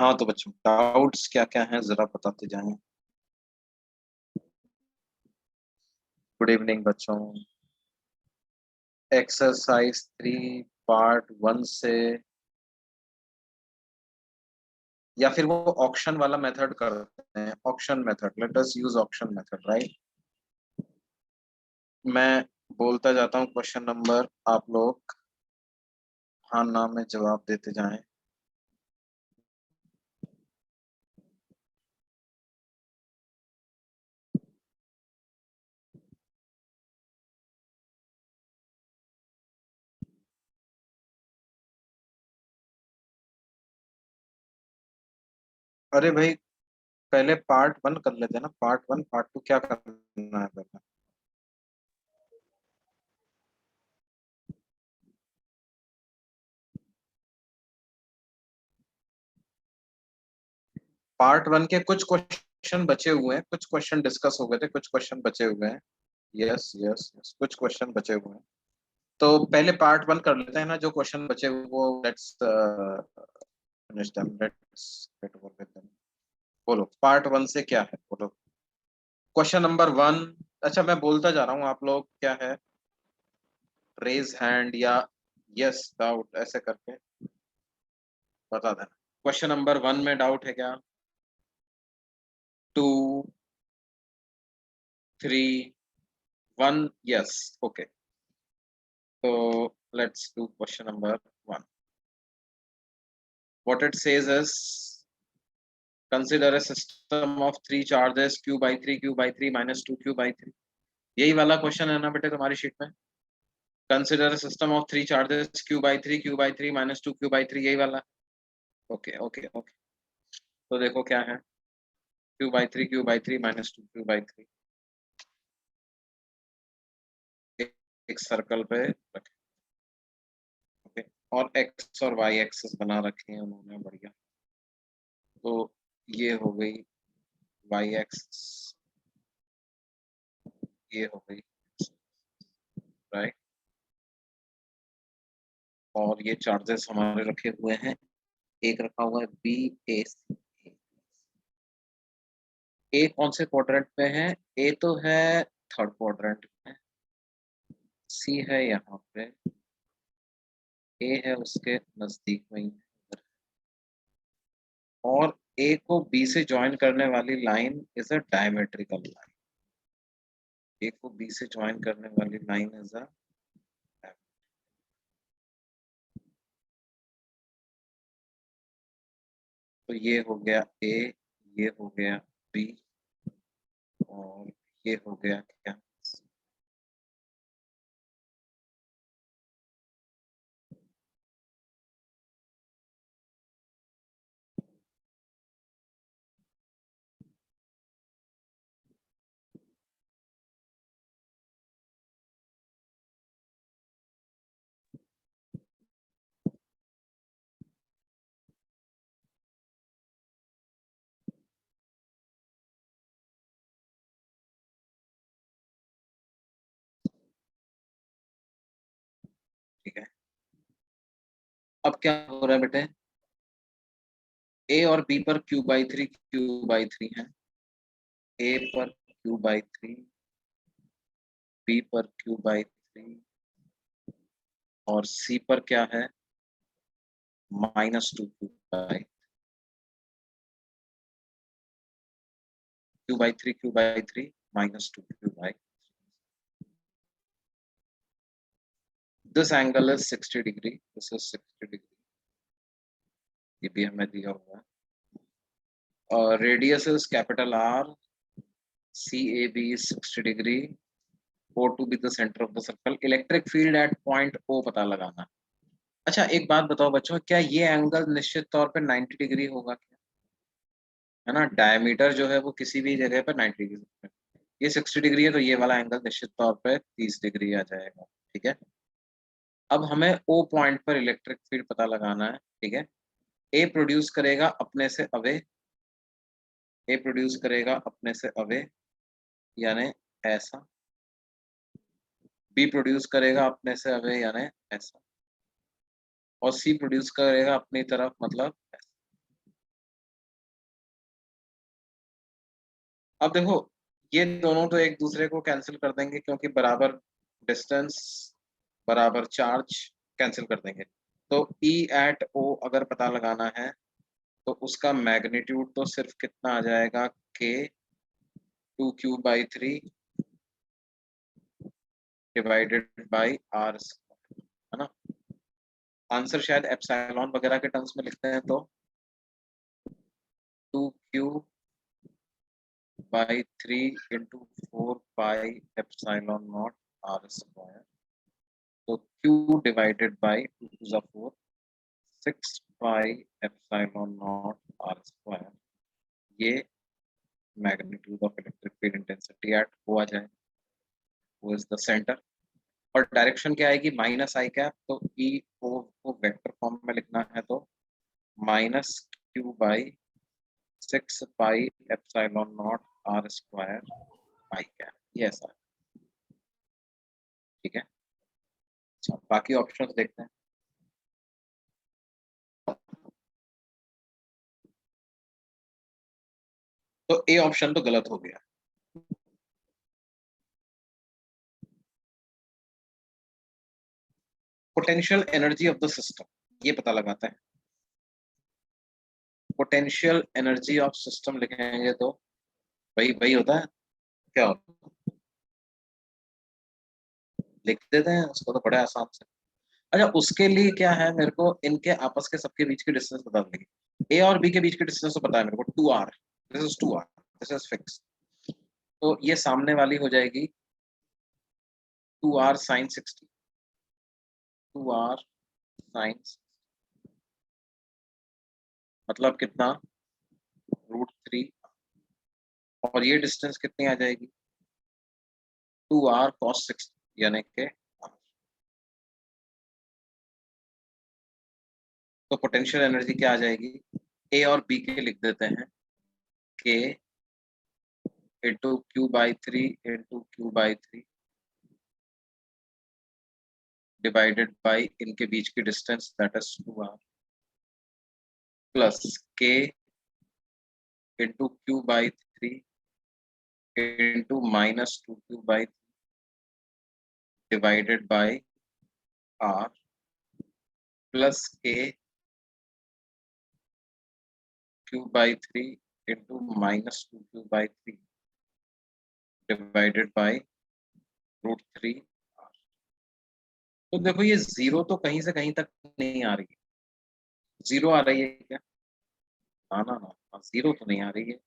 हाँ तो बच्चों डाउट्स क्या क्या हैं जरा बताते जाएं। गुड इवनिंग बच्चों। एक्सरसाइज 3 पार्ट 1 से या फिर वो ऑक्शन वाला मेथड करते हैं। Auction method, let us use auction method, right. मैं बोलता जाता हूँ क्वेश्चन नंबर, आप लोग हाँ ना में जवाब देते जाएं। अरे भाई, पहले पार्ट 1 कर लेते हैं ना। पार्ट 1 पार्ट 2 क्या करना है पहले? पार्ट 1 के कुछ क्वेश्चन बचे हुए हैं, कुछ क्वेश्चन डिस्कस हो गए थे, कुछ क्वेश्चन बचे हुए हैं। यस यस यस, कुछ क्वेश्चन बचे हुए हैं। तो पहले पार्ट 1 कर लेते हैं ना, जो क्वेश्चन बचे हुए वो let's finish them, let's get over with them. बोलो पार्ट 1 से क्या है, बोलो। Question number 1। अच्छा मैं बोलता जा रहा हूँ, आप लोग क्या है, रेज हैंड या यस डाउट ऐसे करके बता देना। क्वेश्चन नंबर 1 में डाउट है क्या? 2, 3, 1, यस, ओके। तो let's do question number 1। What it says is, consider a system of three charges q by 3 q by 3 minus 2 q by 3। यही वाला क्वेश्चन है ना बेटे तुम्हारी शीट में? Consider system of three charges q by 3 q by 3 minus 2 q by 3, यही वाला। Okay okay okay. तो देखो क्या है, q by 3 q by 3 minus 2 q by 3। एक सर्कल पे रखे। ओके। और x और y एक्सिस बना रखे हैं उन्होंने, बढ़िया। तो ये हो गई y एक्सिस, ये हो गई, राइट। और ये चार्जेस हमारे रखे हुए हैं, एक रखा हुआ है बी ए सी। ए कौन से क्वाड्रेंट में है? ए तो है थर्ड क्वाड्रेंट में, सी है यहाँ पे, ए है उसके नजदीक में ही, और ए को बी से ज्वाइन करने वाली line is a diametrical line. A को बी से ज्वाइन करने वाली लाइन इज अ, तो ये हो गया ए, ये हो गया बी, और ये हो गया क्या? ठीक है। अब क्या हो रहा है बेटे, ए और बी पर क्यू बाई थ्री है। ए पर क्यू बाई 3, बी पर क्यू बाई 3, और सी पर क्या है, -2 Q by 3 -2 Q by. This angle is 60 degree, this is 60 degree, ये भी हमें दिया हुआ है। और radius is capital R, C A B is 60 degree, O to be the centre of the circle. Electric field at point O पता लगाना। अच्छा एक बात बताओ बच्चों, क्या ये एंगल निश्चित तौर पे 90 डिग्री होगा क्या? है ना, डायमीटर जो है वो किसी भी जगह पर 90 डिग्री है। ये 60 डिग्री है, तो ये वाला एंगल निश्चित तौर पे 30 डिग्री आ जाएगा। ठीक है। अब हमें ओ पॉइंट पर इलेक्ट्रिक फील्ड पता लगाना है। ठीक है। ए प्रोड्यूस करेगा अपने से अवे, ए प्रोड्यूस करेगा अपने से अवे, यानी ऐसा। बी प्रोड्यूस करेगा अपने से अवे यानी ऐसा। और सी प्रोड्यूस करेगा अपनी तरफ, मतलब ऐसा। अब देखो ये दोनों तो एक दूसरे को कैंसिल कर देंगे क्योंकि बराबर डिस्टेंस बराबर चार्ज कैंसिल कर देंगे। तो E एट O अगर पता लगाना है तो उसका मैग्नीट्यूड तो सिर्फ कितना आ जाएगा, K 2Q/3 divided by R, है ना। आंसर शायद एप्सिलॉन वगैरह के टर्म्स में लिखते हैं तो 2Q/3 into 4 pi epsilon naught R square. तो Q divided by 2 to the 4 6 pi epsilon naught R square. ये magnitude of electric field intensity at O आ जाए, वो इज द सेंटर। और डायरेक्शन क्या आएगी, माइनस आई कैप। तो ई ओ को वेक्टर फॉर्म में लिखना है तो -Q/6 पाई एप्सिलॉन नॉट R स्क्वायर आई कैप, ये ऐसा। ठीक है, अच्छा बाकी ऑप्शंस देखते हैं। तो ए ऑप्शन तो गलत हो गया। Potential energy of the system, ये पता लगाता है। पोटेंशियल एनर्जी ऑफ सिस्टम लिखेंगे तो वही वही होता है, क्या होता है? लिख देते हैं उसको तो बड़े आसान से। अच्छा उसके लिए क्या है, मेरे को इनके आपस के सबके बीच की डिस्टेंस बता देंगे। ए और बी के बीच की डिस्टेंस तो पता है मेरे को, 2R, this is 2R, this is fix. तो ये सामने वाली हो जाएगी 2R साइन 60, 2R साइन, मतलब कितना, √3। और ये डिस्टेंस कितनी आ जाएगी, 2R cos 60, यानी के R। तो पोटेंशियल एनर्जी क्या आ जाएगी, ए और बी के लिख देते हैं, के into Q/3 into Q/3 divided by इनके बीच की distance that is 2R, plus K into Q/3 into -2Q/3 divided by R, plus K Q/3 into -2Q/3 divided by √3। तो देखो ये जीरो तो कहीं से कहीं तक नहीं आ रही है, जीरो आ रही है क्या, ना ना ना, जीरो तो नहीं आ रही है।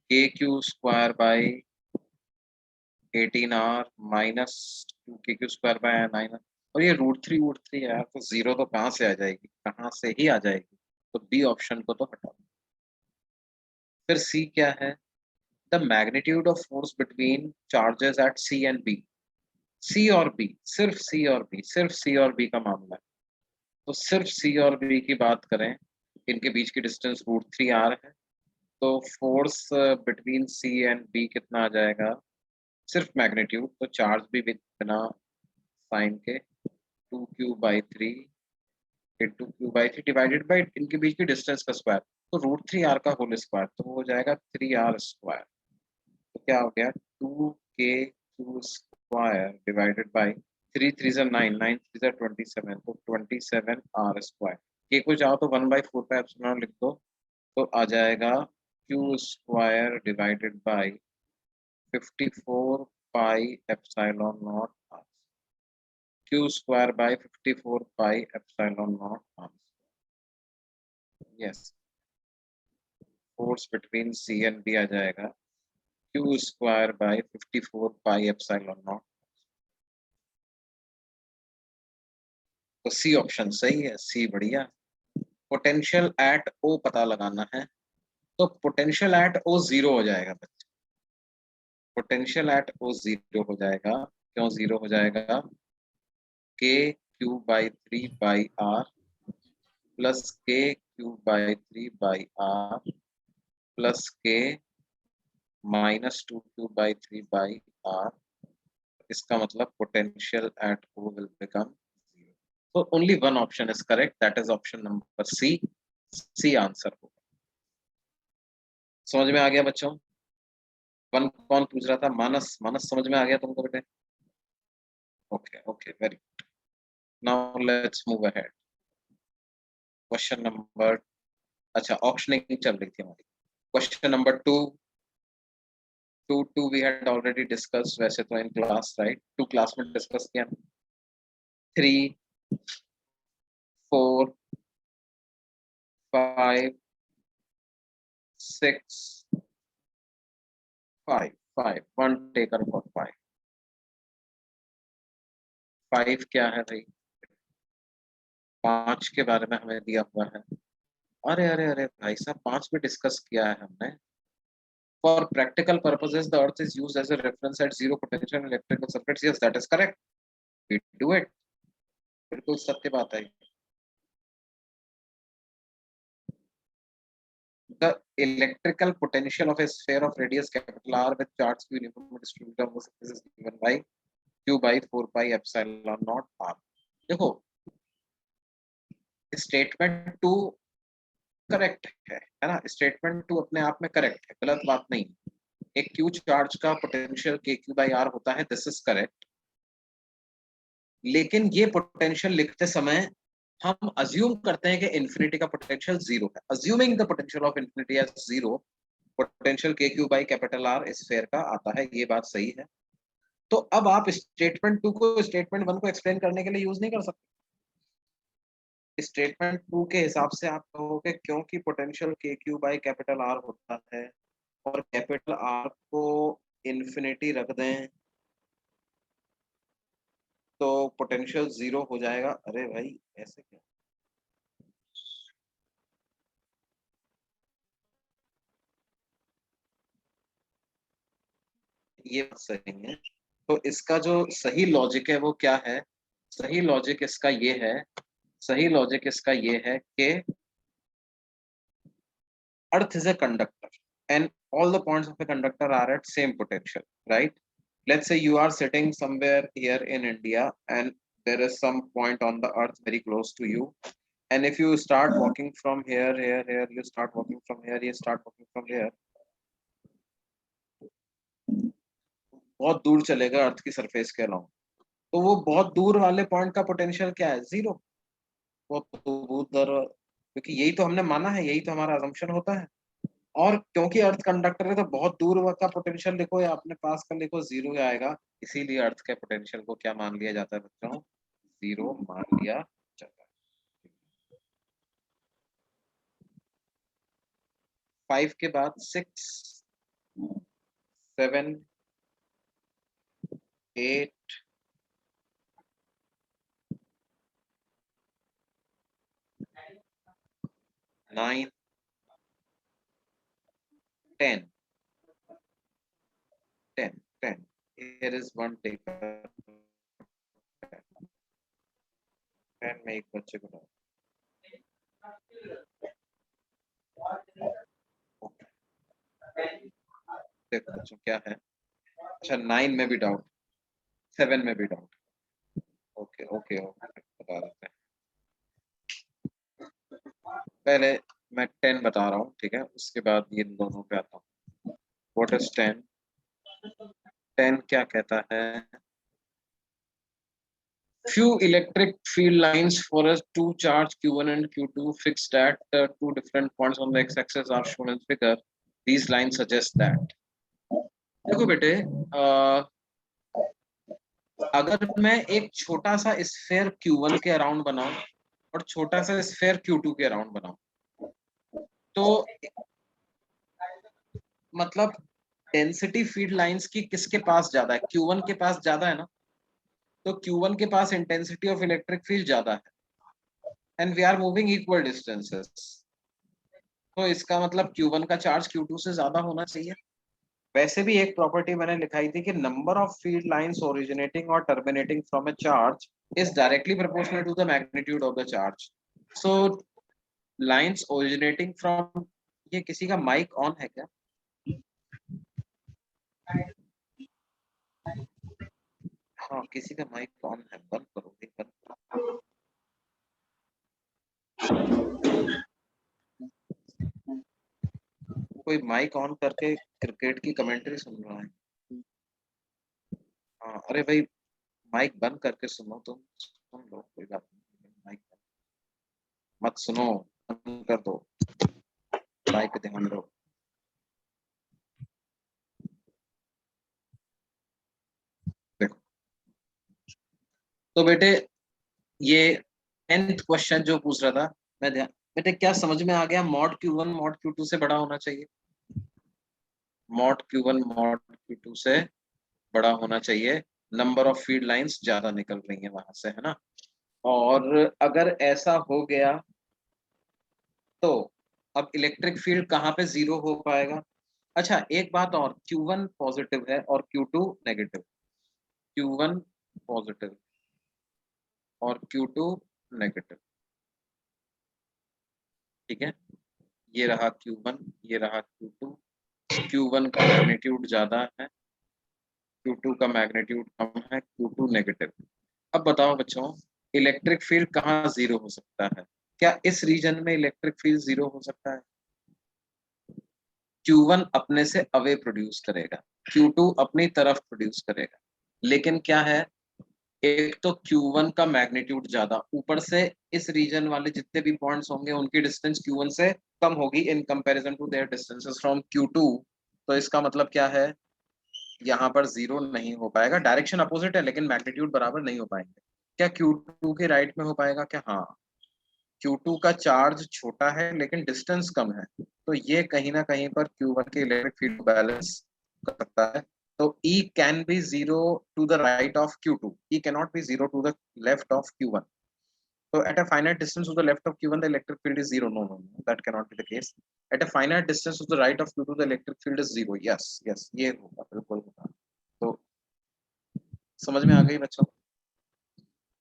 KQ²/18R -2KQ²/9R, और ये √3 यार, तो जीरो तो कहाँ से आ जाएगी, कहाँ से ही आ जाएगी। तो बी ऑप्शन को तो हटा दो। फिर सी क्या है, the magnitude of force between charges at C and B. C और बी, सिर्फ सी और बी, सिर्फ सी और बी का मामला है। तो सिर्फ सी और बी की बात करें, इनके बीच की डिस्टेंस √3R है। तो force between C and B कितना आ जाएगा, सिर्फ मैग्नीट्यूड, तो चार्ज भी बिना साइन के 2Q/3 into Q/3 divided by इनके बीच की डिस्टेंस का स्क्वायर, तो √3R का होल स्क्वायर, तो वो हो जाएगा 3R²। तो क्या हो गया, 2KQ² डिवाइडेड बाई 3 3 9, 9 3 27, तो 27R²। के को चाहो तो 1/4 लिख दो, तो आ जाएगा Q² divided by 54 pi epsilon naught R, Q²/54 pi epsilon naught R। Yes, force between C and B आ जाएगा Q²/54 पाई एप्सिलॉन नॉट। तो सी ऑप्शन सही है, सी बढ़िया। पोटेंशियल एट ओ पता लगाना है, तो पोटेंशियल एट ओ जीरो हो जाएगा बच्चे, पोटेंशियल एट ओ जीरो हो जाएगा। क्यों जीरो हो जाएगा, KQ/3/R प्लस KQ/3/R प्लस के -2Q/3/R। इसका मतलब potential at O will become zero. तो only one option is correct, that is option number C. C answer होगा। समझ में आ गया बच्चों? वन कौन पूछ रहा था? मानस, मानस समझ में आ गया तुमको बेटे? Okay okay, very. Now let's move ahead. Question number, अच्छा ऑक्शनिंग चल रही थी हमारी। Question number two we had already discussed वैसे तो in class, right? Two class में डिस्कस किया। 3, 4, 5, 6, 5, 5, वन टेकर फॉर 5। 5 क्या है भाई? 5 के बारे में हमें दिया हुआ है। अरे अरे अरे भाई साहब, 5 भी डिस्कस किया है हमने। For practical purposes, the Earth is used as a reference at zero potential electrical circuits. Yes, that is correct. We do it. बिल्कुल सत्य बात है। The electrical potential of a sphere of radius capital R with charge Q uniformly distributed on the surface is given by Q by 4 pi epsilon naught R. देखो, statement to correct है ना? Statement to अपने आप में correct है, गलत बात नहीं। एक क्यू चार्ज का पोटेंशियल के क्यू बाई आर होता है, दिस इज करेक्ट। लेकिन ये पोटेंशियल लिखते समय हम अज्यूम करते हैं कि इन्फिनिटी का पोटेंशियल जीरो है। Assuming the potential of infinity as zero, potential के Q by capital R sphere का आता है, ये बात सही है। तो अब आप स्टेटमेंट टू को स्टेटमेंट वन को एक्सप्लेन करने के लिए यूज नहीं कर सकते। स्टेटमेंट टू के हिसाब से आप कहोगे क्योंकि पोटेंशियल के क्यू बाई कैपिटल आर होता है और कैपिटल आर को इन्फिनिटी रख दें तो पोटेंशियल जीरो हो जाएगा। अरे भाई ऐसे क्या? ये बात सही है। तो इसका जो सही लॉजिक है वो क्या है? सही लॉजिक इसका ये है, सही लॉजिक इसका ये है कि earth is a conductor and all the points of a conductor are at same potential, right? Let's say you are sitting somewhere here in India and there is some point on the earth very close to you, and if you start walking from here, you start walking from here, you start walking from here, बहुत दूर चलेगा अर्थ की surface के अलावा, तो वो बहुत दूर वाले पॉइंट का पोटेंशियल क्या है? जीरो। वो तो उधर, क्योंकि यही तो हमने माना है, यही तो हमारा अजम्पशन होता है। और क्योंकि अर्थ कंडक्टर है तो बहुत दूर का पोटेंशियल लिखो या अपने पास का लिखो, जीरो ही आएगा। इसीलिए अर्थ के पोटेंशियल को क्या मान लिया जाता है बच्चों? जीरो मान लिया जाता है। 5 के बाद 6, 7, 8, 9, 10, 10, 10. Here is one taker. 10 में एक बच्चे को डालो। देखो बच्चों क्या है। अच्छा 9 में भी डाउट, 7 में भी डाउट। ओके ओके ओके, बता देते हैं। पहले मैं 10 बता रहा हूँ, ठीक है? उसके बाद ये दोनों पे आता हूँ। What is 10? 10 क्या कहता है? Few electric field lines for a two charge Q1 and Q2 fixed at two different points on the x-axis are shown in figure. These lines suggest that. देखो बेटे, अगर मैं एक छोटा सा स्फेयर Q1 के अराउंड बनाऊं और छोटा सा स्फेयर Q2 के अराउंड बनाऊं, तो मतलब डेंसिटी फील्ड लाइंस की किसके पास ज्यादा है? Q1 के पास ज्यादा है ना? तो Q1 के पास इंटेंसिटी ऑफ इलेक्ट्रिक फील्ड ज्यादा है and we are moving equal distances, तो इसका मतलब Q1 का चार्ज Q2 से ज्यादा होना चाहिए। वैसे भी एक प्रॉपर्टी मैंने लिखाई थी कि number of field lines originating और terminating from a charge is directly proportional to the magnitude of the charge. So lines originating from, ये किसी का माइक ऑन है क्या? हाँ किसी का माइक ऑन है, बंद करो, बंद करो। कोई माइक ऑन करके क्रिकेट की कमेंट्री सुन रहा है? हाँ, अरे भाई माइक बंद करके सुनो, तुम सुन लो, कोई बात नहीं, माइक मत सुनो, बंद कर दो, पढ़ाई पे ध्यान दो। देखो, तो बेटे ये 10th क्वेश्चन जो पूछ रहा था, मैं ध्यान, बेटे क्या समझ में आ गया? मॉड Q1 मॉड Q2 से बड़ा होना चाहिए, मॉड Q1 मॉड Q2 से बड़ा होना चाहिए, नंबर ऑफ फीड लाइंस ज्यादा निकल रही है वहां से, है ना? और अगर ऐसा हो गया तो अब इलेक्ट्रिक फील्ड कहाँ पे जीरो हो पाएगा? अच्छा एक बात और, Q1 पॉजिटिव है और Q2 नेगेटिव, Q1 पॉजिटिव और Q2 नेगेटिव, ठीक है? ये रहा Q1, ये रहा Q2, Q1 का मैग्नीट्यूड ज्यादा है, Q2 का मैग्नीट्यूड कम है, Q2 नेगेटिव। अब बताओ बच्चों, इलेक्ट्रिक फील्ड कहाँ जीरो हो सकता है? क्या इस रीजन में इलेक्ट्रिक फील्ड जीरो हो सकता है? Q1 अपने से अवे प्रोड्यूस करेगा, Q2 अपनी तरफ प्रोड्यूस करेगा, लेकिन क्या है, एक तो Q1 का मैग्नीट्यूड ज्यादा, ऊपर से इस रीजन वाले जितने भी पॉइंट्स होंगे उनकी डिस्टेंस Q1 से कम होगी in comparison to their distances from Q2। तो इसका मतलब क्या है, यहाँ पर जीरो नहीं हो पाएगा, डायरेक्शन अपोजिट है लेकिन मैग्नीट्यूड बराबर नहीं हो पाएंगे। क्या Q2 के राइट में हो पाएगा क्या? हाँ, Q2 का चार्ज छोटा है लेकिन डिस्टेंस कम है, तो ये कहीं ना कहीं पर Q1 के इलेक्ट्रिक फील्ड को बैलेंस कर सकता है। तो E can be zero to the right of Q2, E cannot be zero to the left of Q1. So at a finite distance to the left of Q1 the electric field is zero. No, no, no, that cannot be the case. At a finite distance to the right of Q2 the electric field is zero. Yes, yes, ये होगा, बिल्कुल होगा। तो समझ में आ गई बच्चों,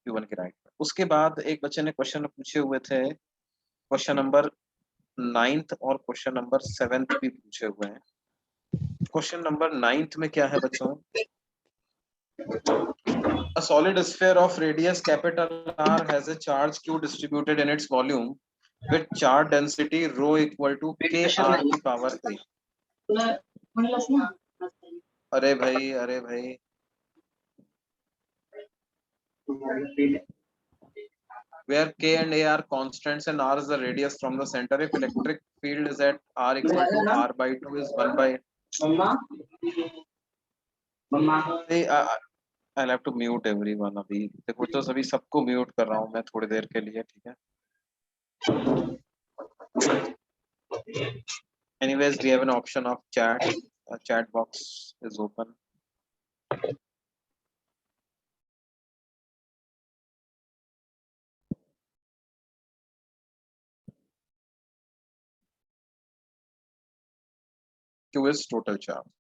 Q1 के राइट पर। उसके बाद एक बच्चे ने क्वेश्चन पूछे हुए थे, क्वेश्चन नंबर 9th और क्वेश्चन नंबर 7th भी पूछे हुए हैं। क्वेश्चन नंबर 9th में क्या है बच्चों? A solid sphere of radius capital R has a charge Q distributed in its volume with charge density rho equal to KR की पावर A। अरे भाई, अरे भाई, where K and A are constants and R is the radius from the center, if electric field is at R equal to R by 2 is 1 by I'll have to mute everyone अभी, देखो तो सभी सबको mute कर रहा हूँ मैं थोड़ी देर के लिए, ठीक है? Anyways, we have an option of chat. A chat box is open. Q is total charge.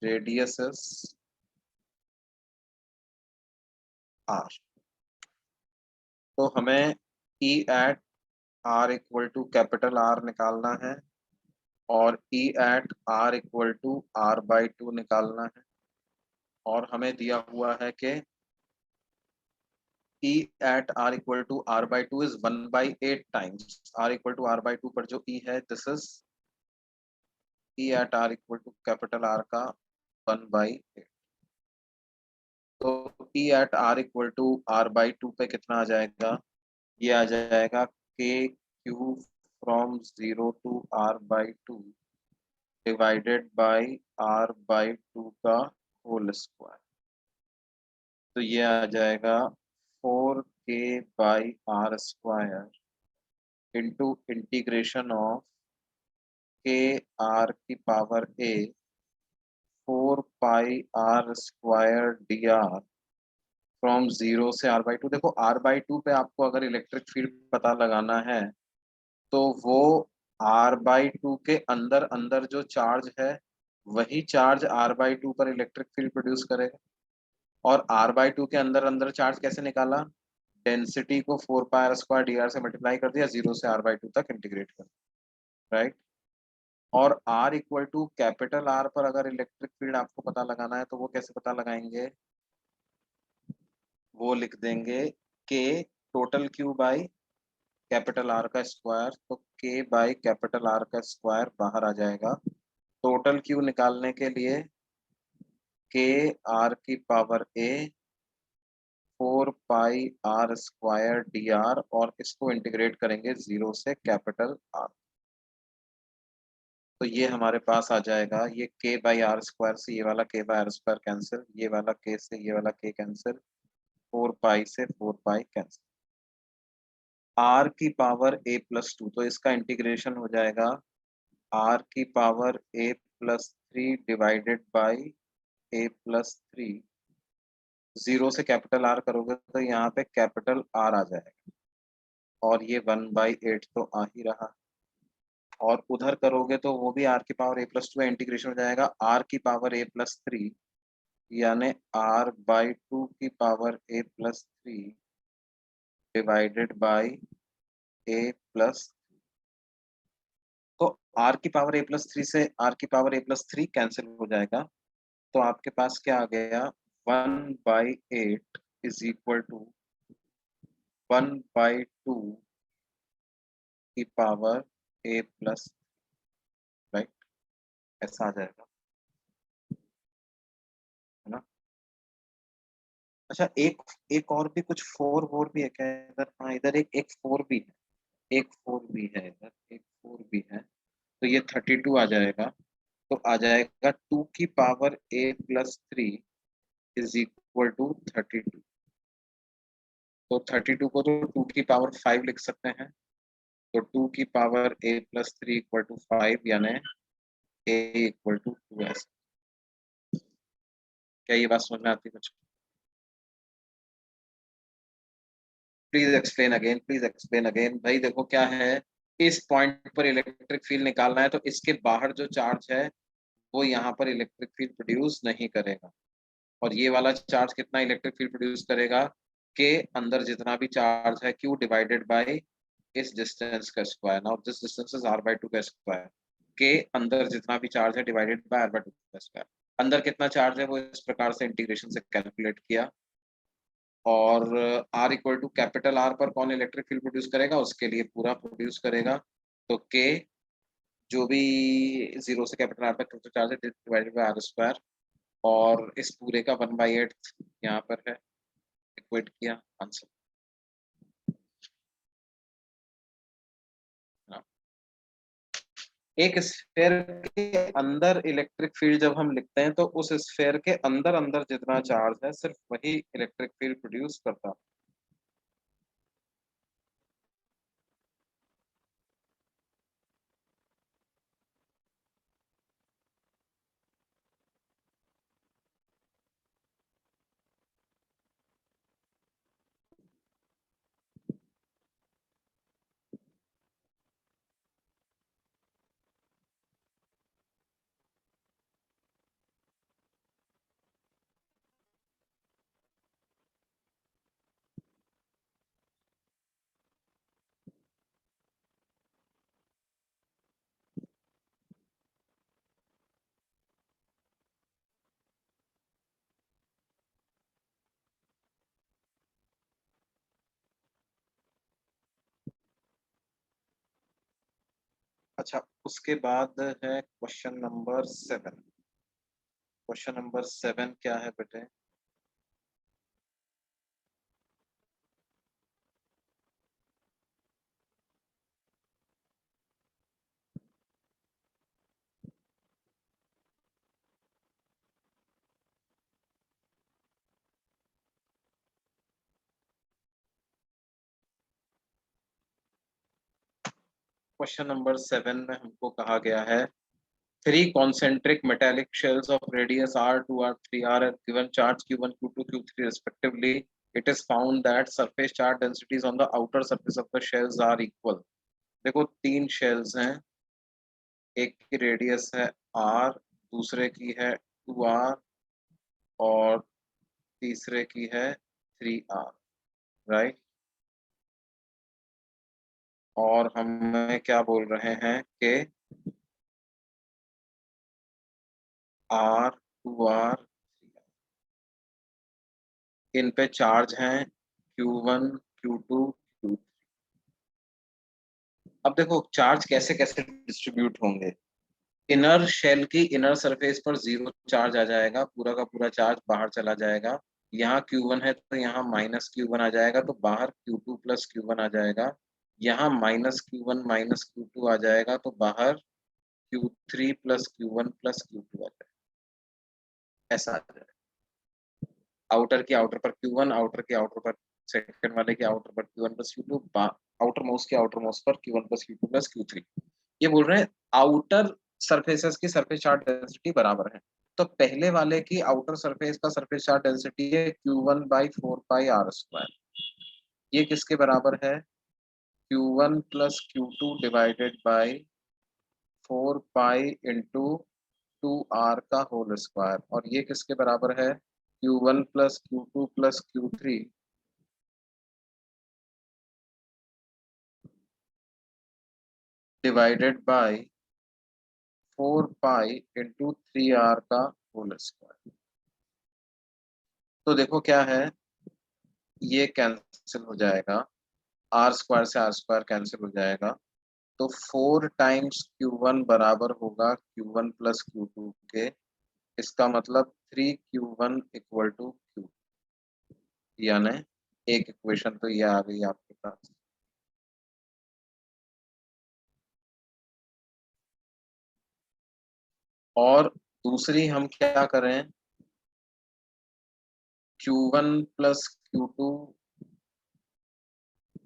Radius is R. तो हमें E at R equal to capital R निकालना है और E at R equal to R by 2 निकालना है, और हमें दिया हुआ है कि E at R equal to R by 2 is 1 by 8 times R equal to R by 2 पर जो E है, this is E at R equal to capital R का 1 by 8। तो P at R equal to R by 2 पे कितना आ जाएगा? ये आ जाएगा K Q from 0 to R by 2 divided by R by 2 का होल स्क्वायर। तो ये आ जाएगा 4K by R square into integration of के R की power A 4 pi R square D R from 0 से R by 2। देखो R by 2 पे आपको अगर इलेक्ट्रिक फील्ड पता लगाना है तो वो R by 2 के अंदर अंदर जो चार्ज है वही चार्ज R by 2 पर इलेक्ट्रिक फील्ड प्रोड्यूस करेगा। और R by 2 के अंदर अंदर चार्ज कैसे निकाला? डेंसिटी को 4 pi R square D R से मल्टीप्लाई कर दिया, 0 से R by 2 तक इंटीग्रेट कर, राइट? और R equal to capital R पर अगर इलेक्ट्रिक फील्ड आपको पता लगाना है तो वो कैसे पता लगाएंगे? वो लिख देंगे के total Q by capital are का स्क्वायर, तो के बाई कैपिटल आर का स्क्वायर बाहर आ जाएगा। टोटल क्यू निकालने के लिए के आर की पावर ए 4 पाई r² dr, और इसको इंटीग्रेट करेंगे 0 से कैपिटल आर। तो ये हमारे पास आ जाएगा, ये के बाई आर स्क्वायर से ये वाला के बाई आर स्क्वायर कैंसिल, ये वाला के से ये वाला के कैंसिल, 4 पाई से 4 पाई कैंसिल। आर की पावर ए प्लस 2, तो इसका इंटीग्रेशन हो जाएगा आर की power A plus 3 divided by A plus 3। 0 से कैपिटल आर करोगे तो यहाँ पे कैपिटल आर आ जाएगा, और ये 1/8 तो आ ही रहा। और उधर करोगे तो वो भी आर की पावर ए प्लस 2 इंटीग्रेशन हो जाएगा आर की पावर ए प्लस 3, यानी r/2 की power A plus 3 divided by A plus. तो r की पावर ए प्लस 3 से r की पावर ए प्लस 3 कैंसिल हो जाएगा, तो आपके पास क्या आ गया, 1/8 इज इक्वल टू 1/2 की पावर ए प्लस, राइट, ऐसा आ जाएगा, है ना। अच्छा, एक एक और भी कुछ फोर वोर भी है क्या इधर? हाँ, इधर एक एक फोर भी है, एक फोर भी है इधर, एक फोर भी है। तो ये 32 आ जाएगा, तो आ जाएगा 2 की power A plus 3 is equal to 32। तो 32 को तो 2 की पावर 5 लिख सकते हैं, तो 2 की power A plus 3 equal to 5, यानी ए इक्वल टू 2s। क्या ये बात समझ में आती है कुछ? Please explain again, please explain again. भाई देखो क्या है, इस पॉइंट पर इलेक्ट्रिक फील्ड निकालना है, तो इसके बाहर जो चार्ज है वो यहाँ पर इलेक्ट्रिक फील्ड प्रोड्यूस नहीं करेगा, और ये वाला चार्ज कितना इलेक्ट्रिक फील्ड प्रोड्यूस करेगा, के अंदर जितना भी चार्ज है क्यू डिवाइडेड बाय इस डिस्टेंस का square. Now this distance is r/2 का स्क्वायर, के अंदर जितना भी चार्ज है डिवाइडेड बाय r/2 का स्क्वायर। अंदर कितना चार्ज है वो इस प्रकार से इंटीग्रेशन से कैलकुलेट किया, और r equal to capital R पर कौन इलेक्ट्रिक फील्ड प्रोड्यूस करेगा, उसके लिए पूरा प्रोड्यूस करेगा। तो के जो भी 0 से कैपिटल आर तक चार्ज है डिवाइडेड बाय r², और इस पूरे का 1/8 यहाँ पर है, इक्वेट किया आंसर। एक स्फेयर के अंदर इलेक्ट्रिक फील्ड जब हम लिखते हैं, तो उस स्फेयर के अंदर अंदर जितना चार्ज है सिर्फ वही इलेक्ट्रिक फील्ड प्रोड्यूस करता है। अच्छा, उसके बाद है क्वेश्चन नंबर 7। क्वेश्चन नंबर 7 क्या है बेटे? क्वेश्चन नंबर 7 में हमको कहा गया है, three concentric metallic shells of radius r2 r3 are given charge q1 q2 q3 respectively. It is found that surface charge densities on the outer surface of the shells are equal. देखो, तीन shells हैं, एक की radius है r, दूसरे की है 2r, और तीसरे की है 3r, राइट। और हमें क्या बोल रहे हैं कि r 2r, इन पे चार्ज हैं Q1 Q2 Q3। अब देखो चार्ज कैसे कैसे डिस्ट्रीब्यूट होंगे। इनर शेल की इनर सरफेस पर जीरो चार्ज आ जाएगा, पूरा का पूरा चार्ज बाहर चला जाएगा। यहाँ Q1 है तो यहाँ -Q1 आ जाएगा, तो बाहर Q2 + Q1 आ जाएगा। यहाँ -Q1 -Q2 आ जाएगा, तो बाहर Q3 + Q1 + Q2 आ जाएगा। ऐसा आ जाएगा। आउटर की आउटर पर Q1, आउटर के आउटर पर सेकंड वाले के आउटर पर Q1 + Q2, आउटर मोस्ट के आउटर मोस्ट पर Q1 + Q2 + Q3। ये बोल रहे हैं आउटर सरफेसेस की सरफेस चार्ज डेंसिटी बराबर है। तो पहले वाले की आउटर सरफेस का सरफेस चार्ज डेंसिटी है Q1/4πr²। ये किसके बराबर है? Q1 + Q2 divided by 4π into 2r का होल स्क्वायर। और ये किसके बराबर है? Q1 + Q2 + Q3 divided by 4π into 3r का होल स्क्वायर। तो देखो क्या है, ये कैंसिल हो जाएगा, r² से r² कैंसिल हो जाएगा। तो 4 टाइम्स Q1 बराबर होगा Q1 + Q2 के। इसका मतलब 3Q1 = Q, यानी एक इक्वेशन तो ये आ गई आपके पास। और दूसरी हम क्या करें, Q1 + Q2,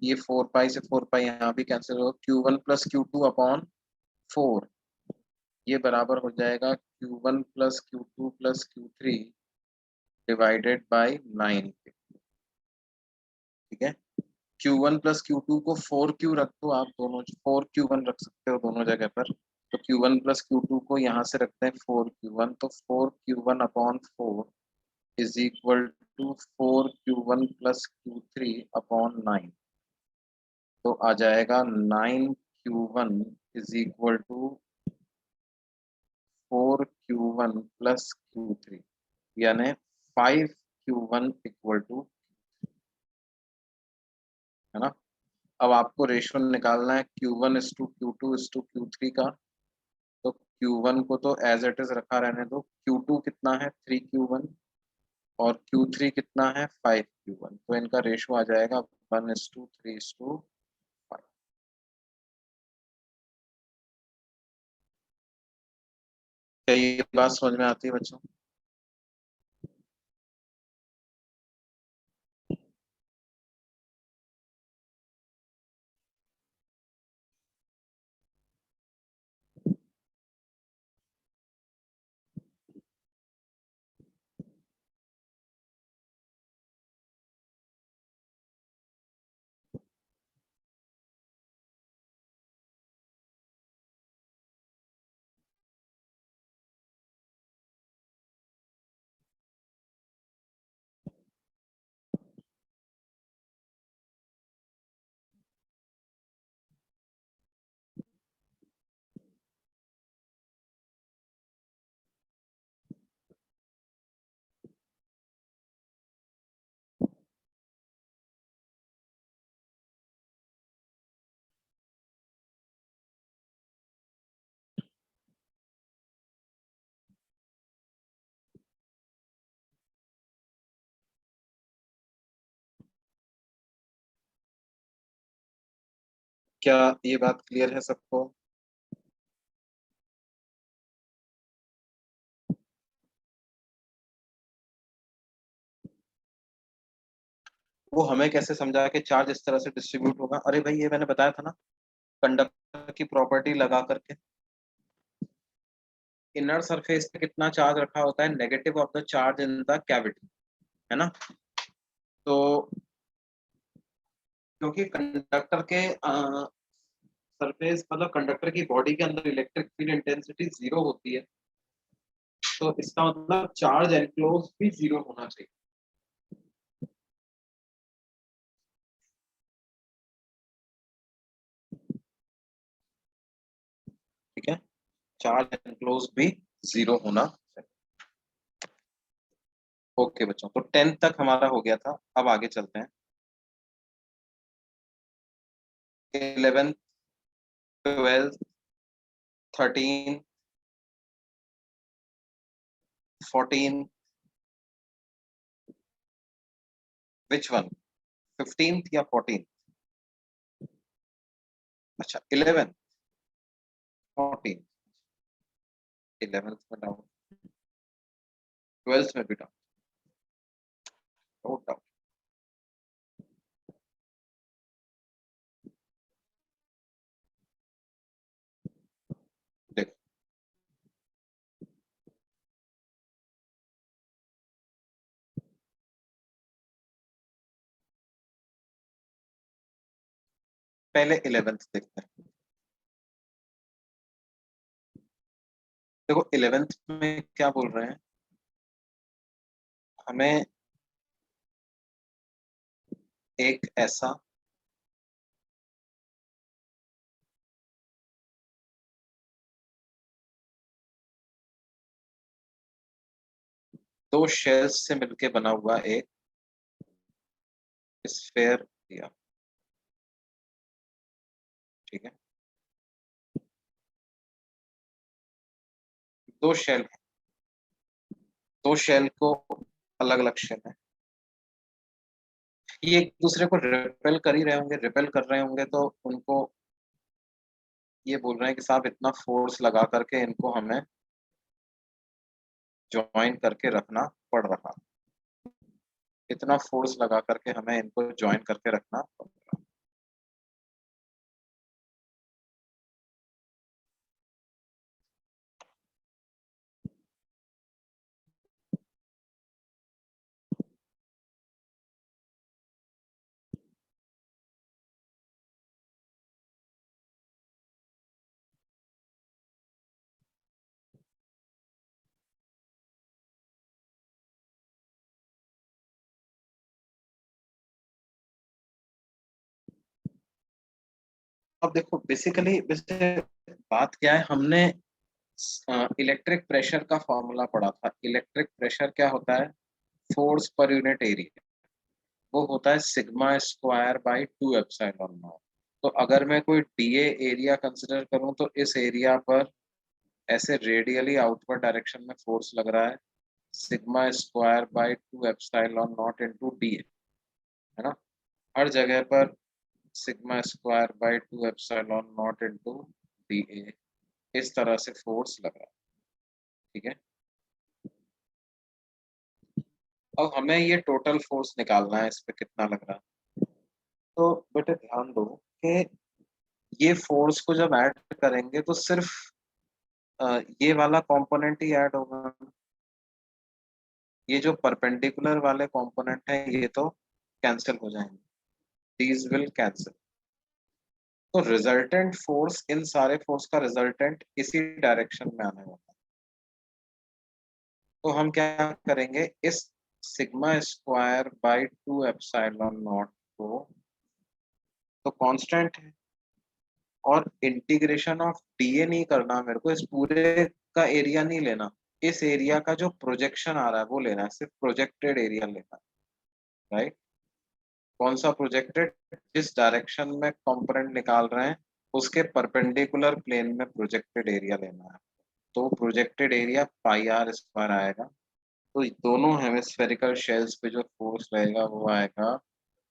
ये 4π से 4π यहाँ भी कैंसिल होगा, Q1 + Q2 अपॉन 4, ये बराबर हो जाएगा Q1 + Q2 + Q3 divided by 9 के। ठीक है, Q1 + Q2 को 4Q रख दो आप, दोनों 4Q1 रख सकते हो दोनों जगह पर। तो Q1 + Q2 को यहाँ से रखते हैं 4Q1, तो 4Q1 upon 4 is equal to 4Q1 + Q3 upon 9। तो आ जाएगा 9Q1 is equal to 4Q1 + Q3, यानी 5Q1 = है ना। अब आपको रेशियो निकालना है Q1:Q2:Q3 का। तो Q1 को तो एज इट इज रखा रहने दो, Q2 कितना है 3Q1 और Q3 कितना है 5Q1। तो इनका रेशियो आ जाएगा 1:3:5। क्या ये बात समझ में आती है बच्चों? क्या ये बात क्लियर है सबको? वो हमें कैसे समझा कि चार्ज इस तरह से डिस्ट्रीब्यूट होगा? अरे भाई ये मैंने बताया था ना, कंडक्टर की प्रॉपर्टी लगा करके। इनर सरफेस पे कितना चार्ज रखा होता है? Negative of the charge in the cavity, है ना। तो क्योंकि कंडक्टर के सरफेस मतलब कंडक्टर की बॉडी के अंदर इलेक्ट्रिक फील्ड इंटेंसिटी 0 होती है, तो इसका मतलब चार्ज एनक्लोज भी 0 होना चाहिए। ठीक है, चार्ज एनक्लोज भी 0 होना चाहिए। ओके बच्चों, तो 10th तक हमारा हो गया था, अब आगे चलते हैं 11th। 12, 13, 14, which one? 15th या 14th? अच्छा 11, 14, 11th में डाउन, 12th में भी डाउन, नो डाउन। देखो पहले 11th देखते हैं। देखो 11th में क्या बोल रहे हैं, हमें एक ऐसा दो शेल्स से मिलके बना हुआ एक स्फेयर दिया, ठीक है। दो शेल, दो शेल को अलग अलग शेल है, ये एक दूसरे को रिपेल कर ही रहे होंगे, रिपेल कर रहे होंगे, तो उनको ये बोल रहे हैं कि साहब इतना फोर्स लगा करके इनको हमें ज्वाइन करके रखना पड़ रहा, इतना फोर्स लगा करके हमें इनको ज्वाइन करके रखना पड़ रहा। अब देखो बेसिकली बात क्या है, हमने इलेक्ट्रिक प्रेशर का फॉर्मूला पढ़ा था। इलेक्ट्रिक प्रेशर क्या होता है, फोर्स पर यूनिट एरिया, वो होता है sigma square by 2 epsilon not. तो अगर मैं कोई डीए एरिया कंसिडर करूं तो इस एरिया पर ऐसे रेडियली आउटवर्ड डायरेक्शन में फोर्स लग रहा है sigma square by 2 epsilon naught into D, है ना। हर जगह पर sigma square by 2 epsilon naught into D, इस तरह से फोर्स लग रहा है, ठीक है। अब हमें ये टोटल फोर्स निकालना है, इस पे कितना लग रहा है। तो बेटे ध्यान दो कि ये फोर्स को जब ऐड करेंगे तो सिर्फ ये वाला कंपोनेंट ही ऐड होगा, ये जो परपेंडिकुलर वाले कंपोनेंट हैं ये तो कैंसिल हो जाएंगे, दीज विल कैंसिल। तो रिजल्टेंट फोर्स, इन सारे फोर्स का रिजल्टेंट इसी डायरेक्शन में आने वाला है। तो हम क्या करेंगे, इस sigma square by 2 epsilon not को, तो कांस्टेंट है, और इंटीग्रेशन ऑफ डीए नहीं करना मेरे को, इस पूरे का एरिया नहीं लेना, इस एरिया का जो प्रोजेक्शन आ रहा है वो लेना है, सिर्फ प्रोजेक्टेड एरिया लेना है, राइट। कौन सा प्रोजेक्टेड, जिस डायरेक्शन में कंपोनेंट निकाल रहे हैं उसके परपेंडिकुलर प्लेन में प्रोजेक्टेड एरिया लेना है। तो projected area pi R square आएगा। तो दोनों हेमिस्फेरिकल शेल्स पे जो फोर्स रहेगा वो आएगा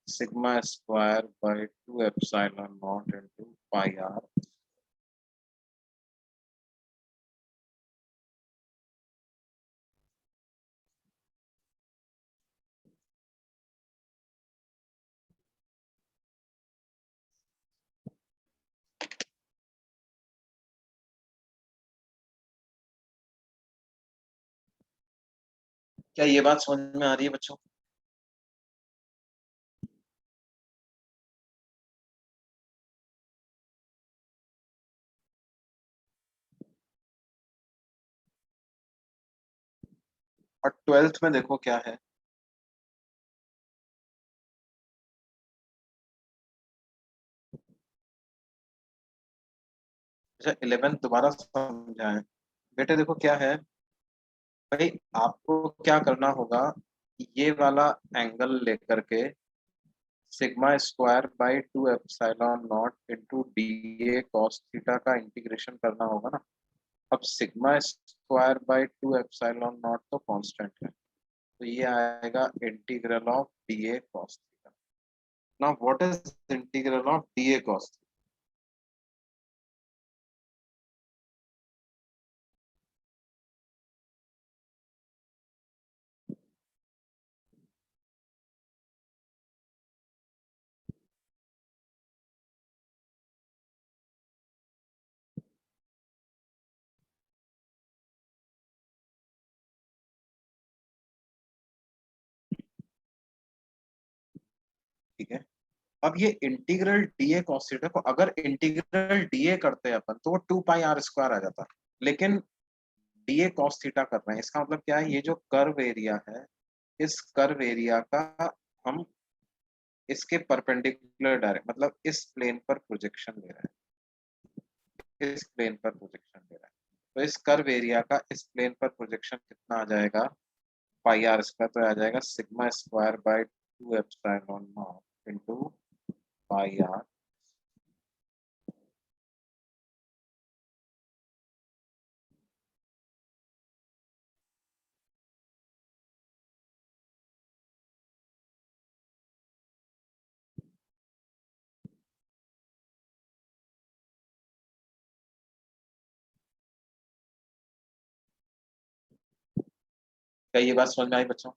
sigma square by 2 epsilon naught into pi R. क्या ये बात समझ में आ रही है बच्चों? और 12th में देखो क्या है, अच्छा 11th दोबारा समझाएं। बेटे देखो क्या है भाई, आपको क्या करना होगा, ये वाला एंगल लेकर के sigma square by 2 epsilon naught into D A cos theta का इंटीग्रेशन करना होगा ना। अब sigma square by 2 epsilon not तो कांस्टेंट है, तो ये आएगा integral of D A cos theta. Now what is integral of D A cos? ठीक है, अब ये integral D A cos theta को अगर इंटीग्रल डी ए करते हैं अपन तो वो 2 पाई आर स्क्वायर आ जाता, लेकिन डी ए कॉस थीटा कर रहे हैं, इसका मतलब क्या है, ये जो कर्व एरिया है, इस कर्व एरिया का हम इसके परपेंडिकुलर डायरेक्ट मतलब इस प्लेन पर प्रोजेक्शन ले रहे हैं, इस प्लेन पर प्रोजेक्शन ले रहे हैं, तो इस कर्व एरिया का इस प्लेन पर प्रोजेक्शन कितना आ जाएगा, पाई आर स्क्वायर, तो आ जाएगा sigma square by 2 epsilon naught into pi R. क्या ये बात समझ में आई बच्चों?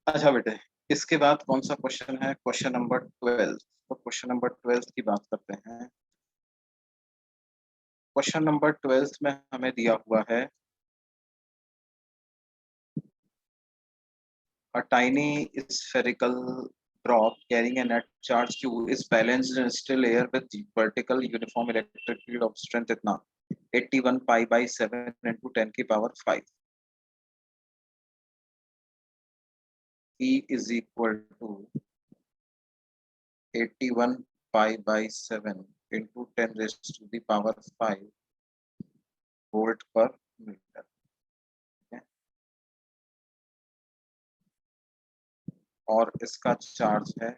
अच्छा बेटे, इसके बाद कौन सा क्वेश्चन है, क्वेश्चन नंबर 12। तो क्वेश्चन नंबर 12 की बात करते हैं। क्वेश्चन नंबर 12 में हमें दिया हुआ है a tiny spherical drop carrying a net charge q is balanced in still air with vertical uniform electric field of strength इतना 81 pi by 7 into 10 की power 5। E is equal to 81 pi by 7 into 10 raised to the power 5 volt पर metre. और इसका charge है,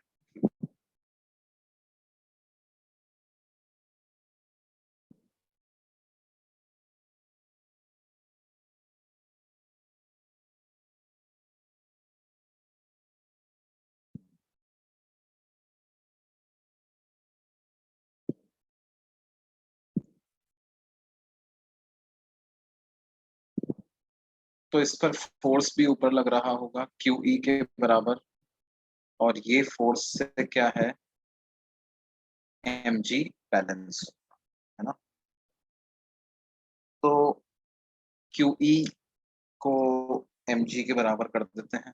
तो इस पर force भी ऊपर लग रहा होगा क्यू ई के बराबर, और ये फोर्स से क्या है, एम जी बैलेंस, है ना। तो क्यू ई को एम जी के बराबर कर देते हैं,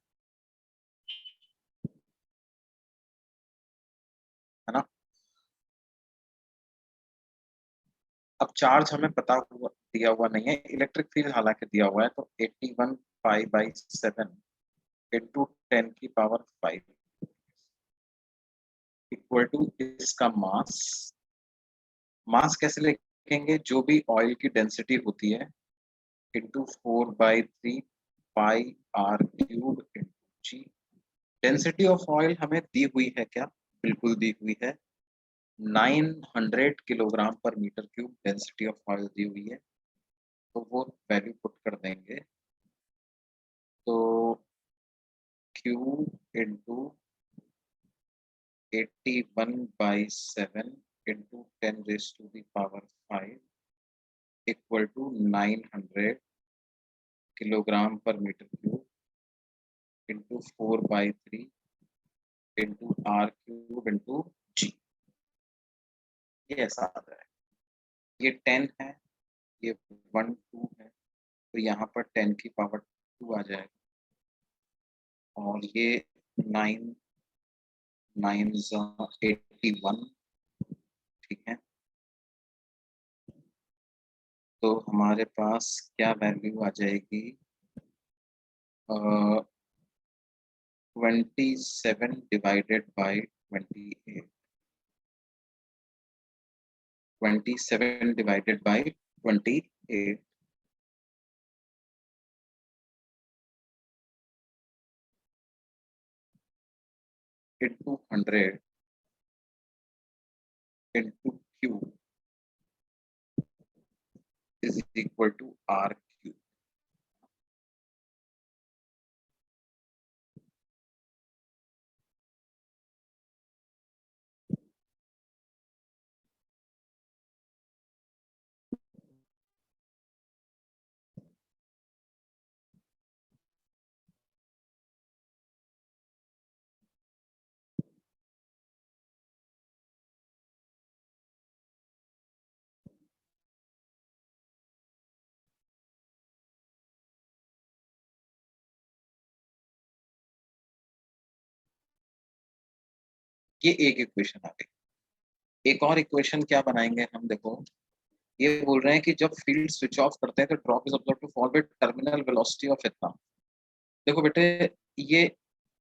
है ना। अब चार्ज हमें पता हुआ दिया हुआ नहीं है, इलेक्ट्रिक फील्ड हालांकि दिया हुआ है, तो 81 पाई बाई 7 इंटू 10 की पावर 5। इक्वल टू इसका मास। मास कैसे लिखेंगे, जो भी ऑयल की डेंसिटी होती है into 4/3 pi R cube into G. Density of oil हमें दी हुई है क्या, बिल्कुल दी हुई है, 900 kilogram per metre cube density of oil दी हुई है। तो वो वैल्यू पुट कर देंगे, तो Q into 81/7 into 10⁵ equal to 900 kilogram per metre cube into 4/3 into R cube into G. ये ऐसा आ रहा है, ये 10 है, ये 1 2 है, तो यहाँ पर 10 की पावर 2 आ जाएगा, और ये 9 9 81, ठीक है। तो हमारे पास क्या वैल्यू आ जाएगी, 27 divided by 28, 27 divided by 28 into 100 into Q is equal to R Q. ये एक इक्वेशन आ गई। एक और इक्वेशन क्या बनाएंगे हम, देखो ये बोल रहे हैं कि जब फील्ड स्विच ऑफ करते हैं तो drop is observed to fall with terminal velocity of इतना। देखो बेटे, ये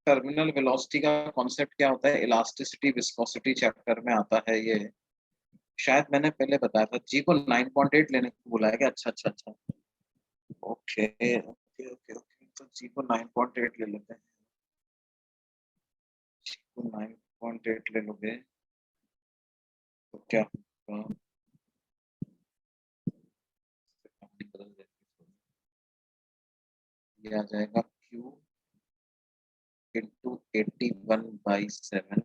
टर्मिनल वेलोसिटी का कॉन्सेप्ट क्या होता है, इलास्टिसिटी विस्कोसिटी चैप्टर में आता है ये, शायद मैंने पहले बताया था। जी को 9.8 लेने को बोला है क्या, अच्छा अच्छा अच्छा, ओके ओके ओके ओके, तो जी को 9.8 ले लेते हैं। जी को 9.8 ले लोगे तो क्या होगा, बदल देते हैं। ये आ जाएगा Q into 81/7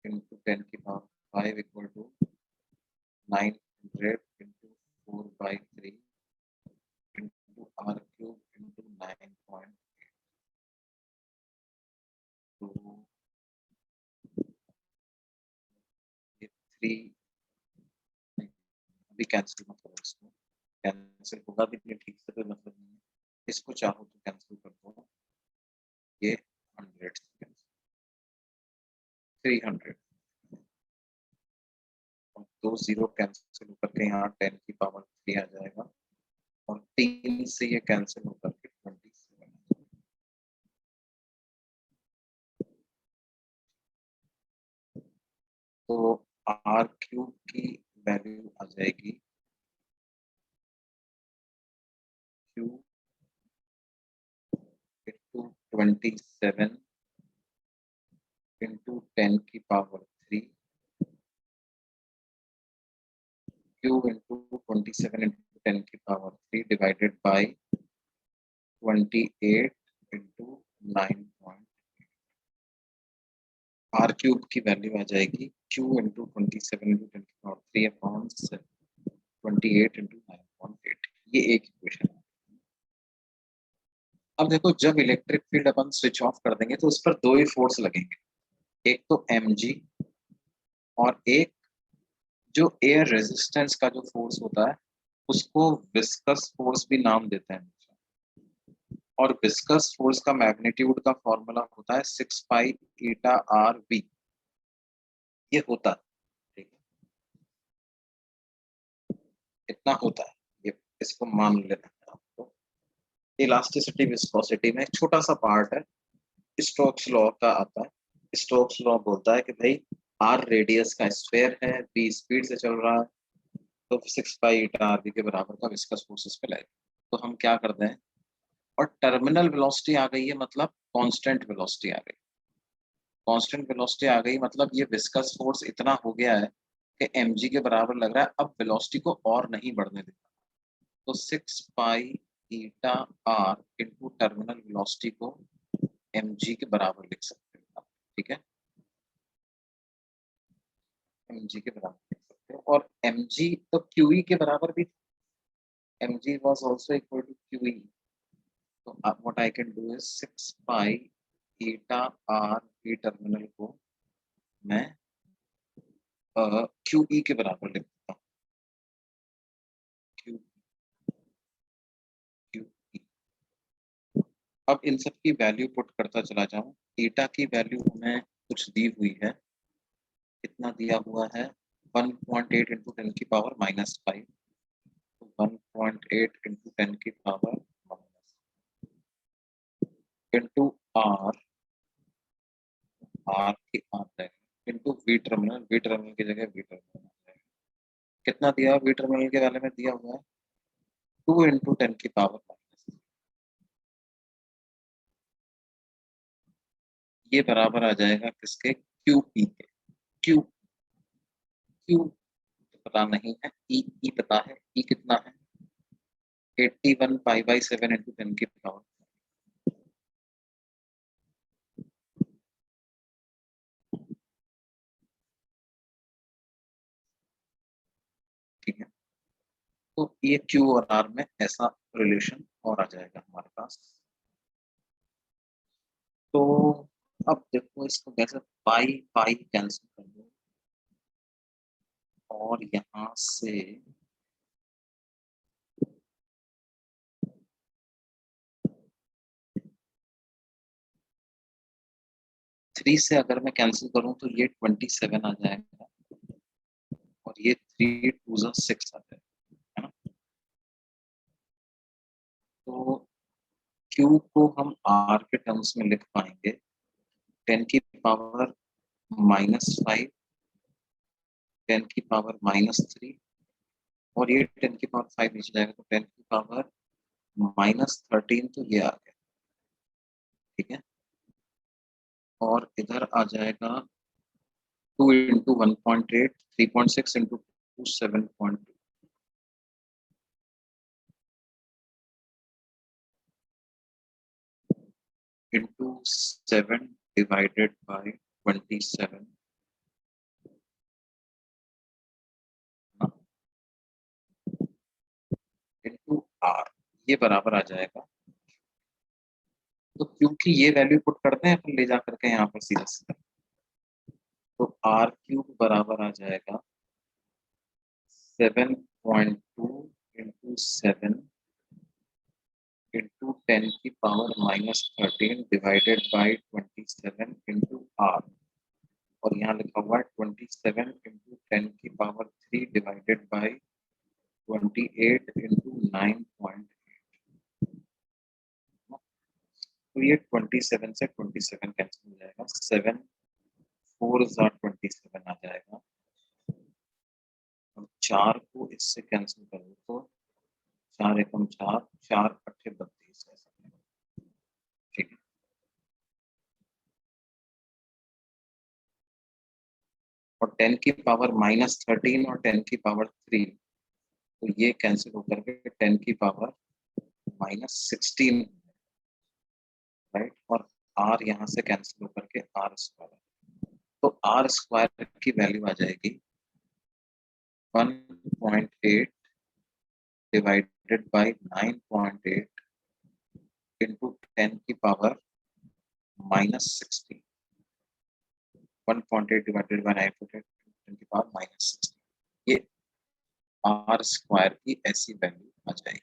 into 10⁵ equal to 900 into 4/3 into R cube into 9.2। ये 3 अभी कैंसिल मत करो, इसको कैंसिल होगा भी नहीं ठीक से, कोई मतलब नहीं है, इसको चाहो तो कैंसिल कर दो, ये 100 300 और 2 0 कैंसिल होकर के यहाँ 10⁻³ आ जाएगा, और 3 से ये कैंसिल होकर के 27। तो आर क्यूब की वैल्यू आ जाएगी Q into 27 into 10⁻³ Q into 27 into 10⁻³ divided by 28 into 9. R cube की वैल्यू आ जाएगी Q into 27 into 10⁻³ upon 28 into 9.8। ये एक इक्वेशन है। अब देखो, जब इलेक्ट्रिक फील्ड अपन स्विच ऑफ कर देंगे तो उस पर दो ही फोर्स लगेंगे, एक तो mg, और एक जो एयर रेजिस्टेंस का जो फोर्स होता है उसको विस्कस फोर्स भी नाम देते हैं। और विस्कस फोर्स का मैग्नीट्यूड का फॉर्मूला होता है 6π∗RV। ये होता है, ठीक है, इतना होता है, ये इसको मान लेना है आपको। इलास्टिसिटी विस्कोसिटी में एक छोटा सा पार्ट है, स्टोक्स लॉ का आता है, स्टोक्स लॉ बोलता है कि भाई आर रेडियस का स्फीयर है, बी स्पीड से चल रहा है, तो 6 पाई ईटा आर बी के बराबर का विस्कस फोर्स इस पे लगेगा। तो हम क्या करते हैं, और टर्मिनल वेलोसिटी आ गई है, मतलब कांस्टेंट वेलोसिटी आ गई। कांस्टेंट वेलोसिटी आ गई मतलब ये विस्कस फोर्स इतना हो गया है कि mg के बराबर लग रहा है, अब वेलोसिटी को और नहीं बढ़ने देता। तो 6 pi eta are into terminal velocity को mg के बराबर लिख सकते हैं आप, ठीक है, mg के बराबर लिख सकते हो। और mg तो qe के बराबर भी, mg was also equal to qe। तो what I can do is 6 pi eta R की टर्मिनल को मैं QE के बराबर लिख देता हूँ, Q, QE। अब इन सब की वैल्यू पुट करता चला जाऊं। ईटा की वैल्यू हमें कुछ दी हुई है, कितना दिया हुआ है, 1.8 इंटू 10 की पावर -5, तो 1.8 इंटू 10 की power minus into R, R की आर जाएगा इंटू वी टर्मिनल की जगह वी टर्मिनल आ जाएगा। कितना दिया वी टर्मिनल के वाले में दिया हुआ है 2 इंटू 10 की पावर माइनस, ये बराबर आ जाएगा किसके, क्यू पी के। क्यू, क्यू पता नहीं है, ई पता है, ई कितना है 81 पाई/7 इंटू 10 की पावर, ठीक है। तो ये क्यू और आर में ऐसा रिलेशन और आ जाएगा हमारे पास। तो अब देखो इसको कैसे, पाई पाई कैंसिल कर दो और यहाँ से 3 से अगर मैं कैंसिल करूं तो ये 27 आ जाएगा, और ये 3 2 6 आ जाएगा, है ना। तो क्यू को हम आर के टर्म्स में लिख पाएंगे 10 की पावर -5, 10 की पावर -3, और ये 10 की पावर 5 नीचे जाएगा तो 10 की पावर -13, तो ये आ गया, ठीक है। और इधर आ जाएगा 2 into 1.8, 3.6 into 2 7.2 into 7 divided by 27 into R, ये बराबर आ जाएगा। तो क्योंकि ये वैल्यू पुट करते हैं अपन ले जा करके यहाँ पर सीधा सीधा, तो आर क्यूब बराबर आ जाएगा 7.2 इंटू 7 इंटू 10 की power -13 divided by 27 into R, और यहाँ लिखा हुआ है 27 इंटू 10 की पावर 3 डिवाइडेड बाई 28 इंटू 9.8। तो ये 27 से 27 कैंसिल हो जाएगा, 7 4 27 आ जाएगा, और 4 को इससे कैंसिल करो तो 4 एकम 4, 4 अट्ठे 32 ऐसा, ठीक है। और 10 की पावर -13 और 10 की पावर 3, तो ये कैंसिल होकर के 10 की पावर -16, राइट। और आर यहाँ से कैंसिल होकर के आर स्क्वायर, तो आर स्क्वायर की वैल्यू आ जाएगी 1.8 डिवाइडेड बाई 9.8 इंटू 10 की पावर -16, 1.8 डिवाइडेड बाई 9.8 10 की पावर -16, ये आर स्क्वायर की ऐसी वैल्यू आ जाएगी।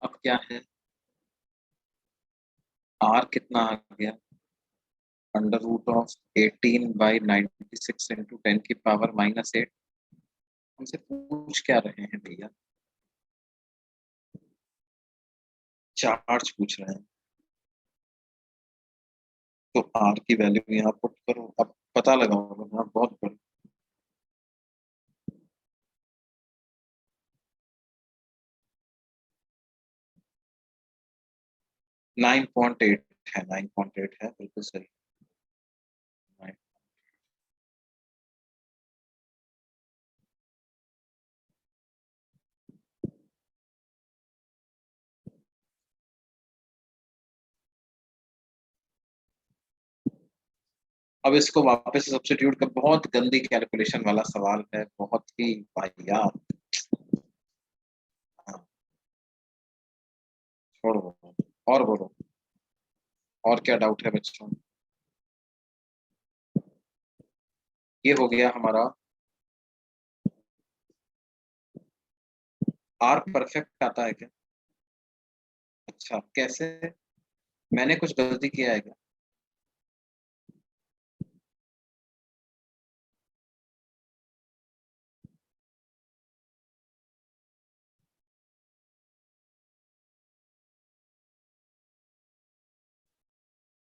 अब क्या है, आर कितना आ गया, √18/96 इंटू 10 की पावर -8। हमसे पूछ क्या रहे हैं भैया, चार्ज पूछ रहे हैं। तो आर की वैल्यू यहाँ पुट करो, अब पता लगाओ ना, बहुत बड़ी। 9.8 है, 9.8 है, बिल्कुल सही। अब इसको वापस सब्स्टिट्यूट कर, बहुत गंदी कैलकुलेशन वाला सवाल है, बहुत ही वाहियात। हाँ, छोड़ो, और बोलो, और क्या डाउट है बच्चों? ये हो गया हमारा। आर परफेक्ट आता है क्या? अच्छा, कैसे? मैंने कुछ गलती किया है क्या?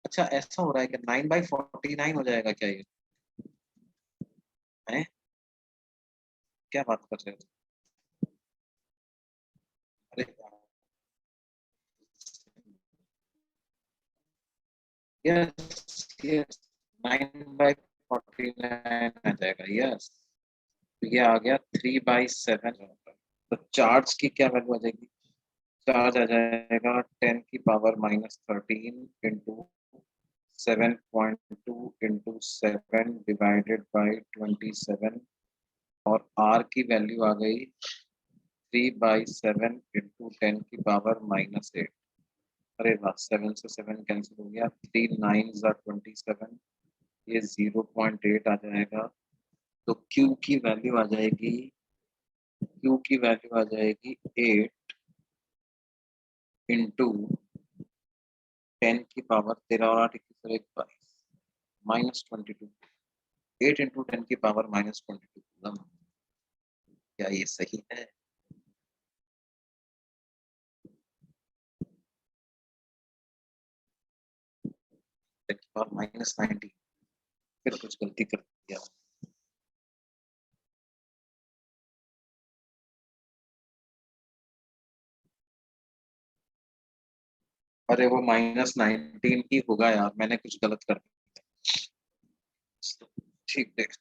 अच्छा, ऐसा हो रहा है कि 9/49 हो जाएगा क्या ये? है? क्या बात कर रहे हो? अरे यस, यस, 9/49 आ जाएगा, यस। तो ये आ गया 3/7। तो चार्ज की क्या वैल्यू आ जाएगी? चार्ज आ जाएगा 10⁻⁻13 इंटू 7.2 इंटू 7 डिवाइडेड बाई 27। और आर की वैल्यू आ गई 3/7 इंटू 10⁻⁻8। अरे वाह, 7 से 7 कैंसिल हो गया, 3 9 ज़ा 27, ये 0.8 आ जाएगा। तो क्यू की वैल्यू आ जाएगी 8 इंटू 10⁻, 13 और 8 21 -22। 8 इंटू 10⁻⁻22। क्या ये सही है? 10⁻⁻19। फिर कुछ गलती कर दिया। अरे वो -19 ही होगा यार, मैंने कुछ गलत कर दिया। ठीक, देख।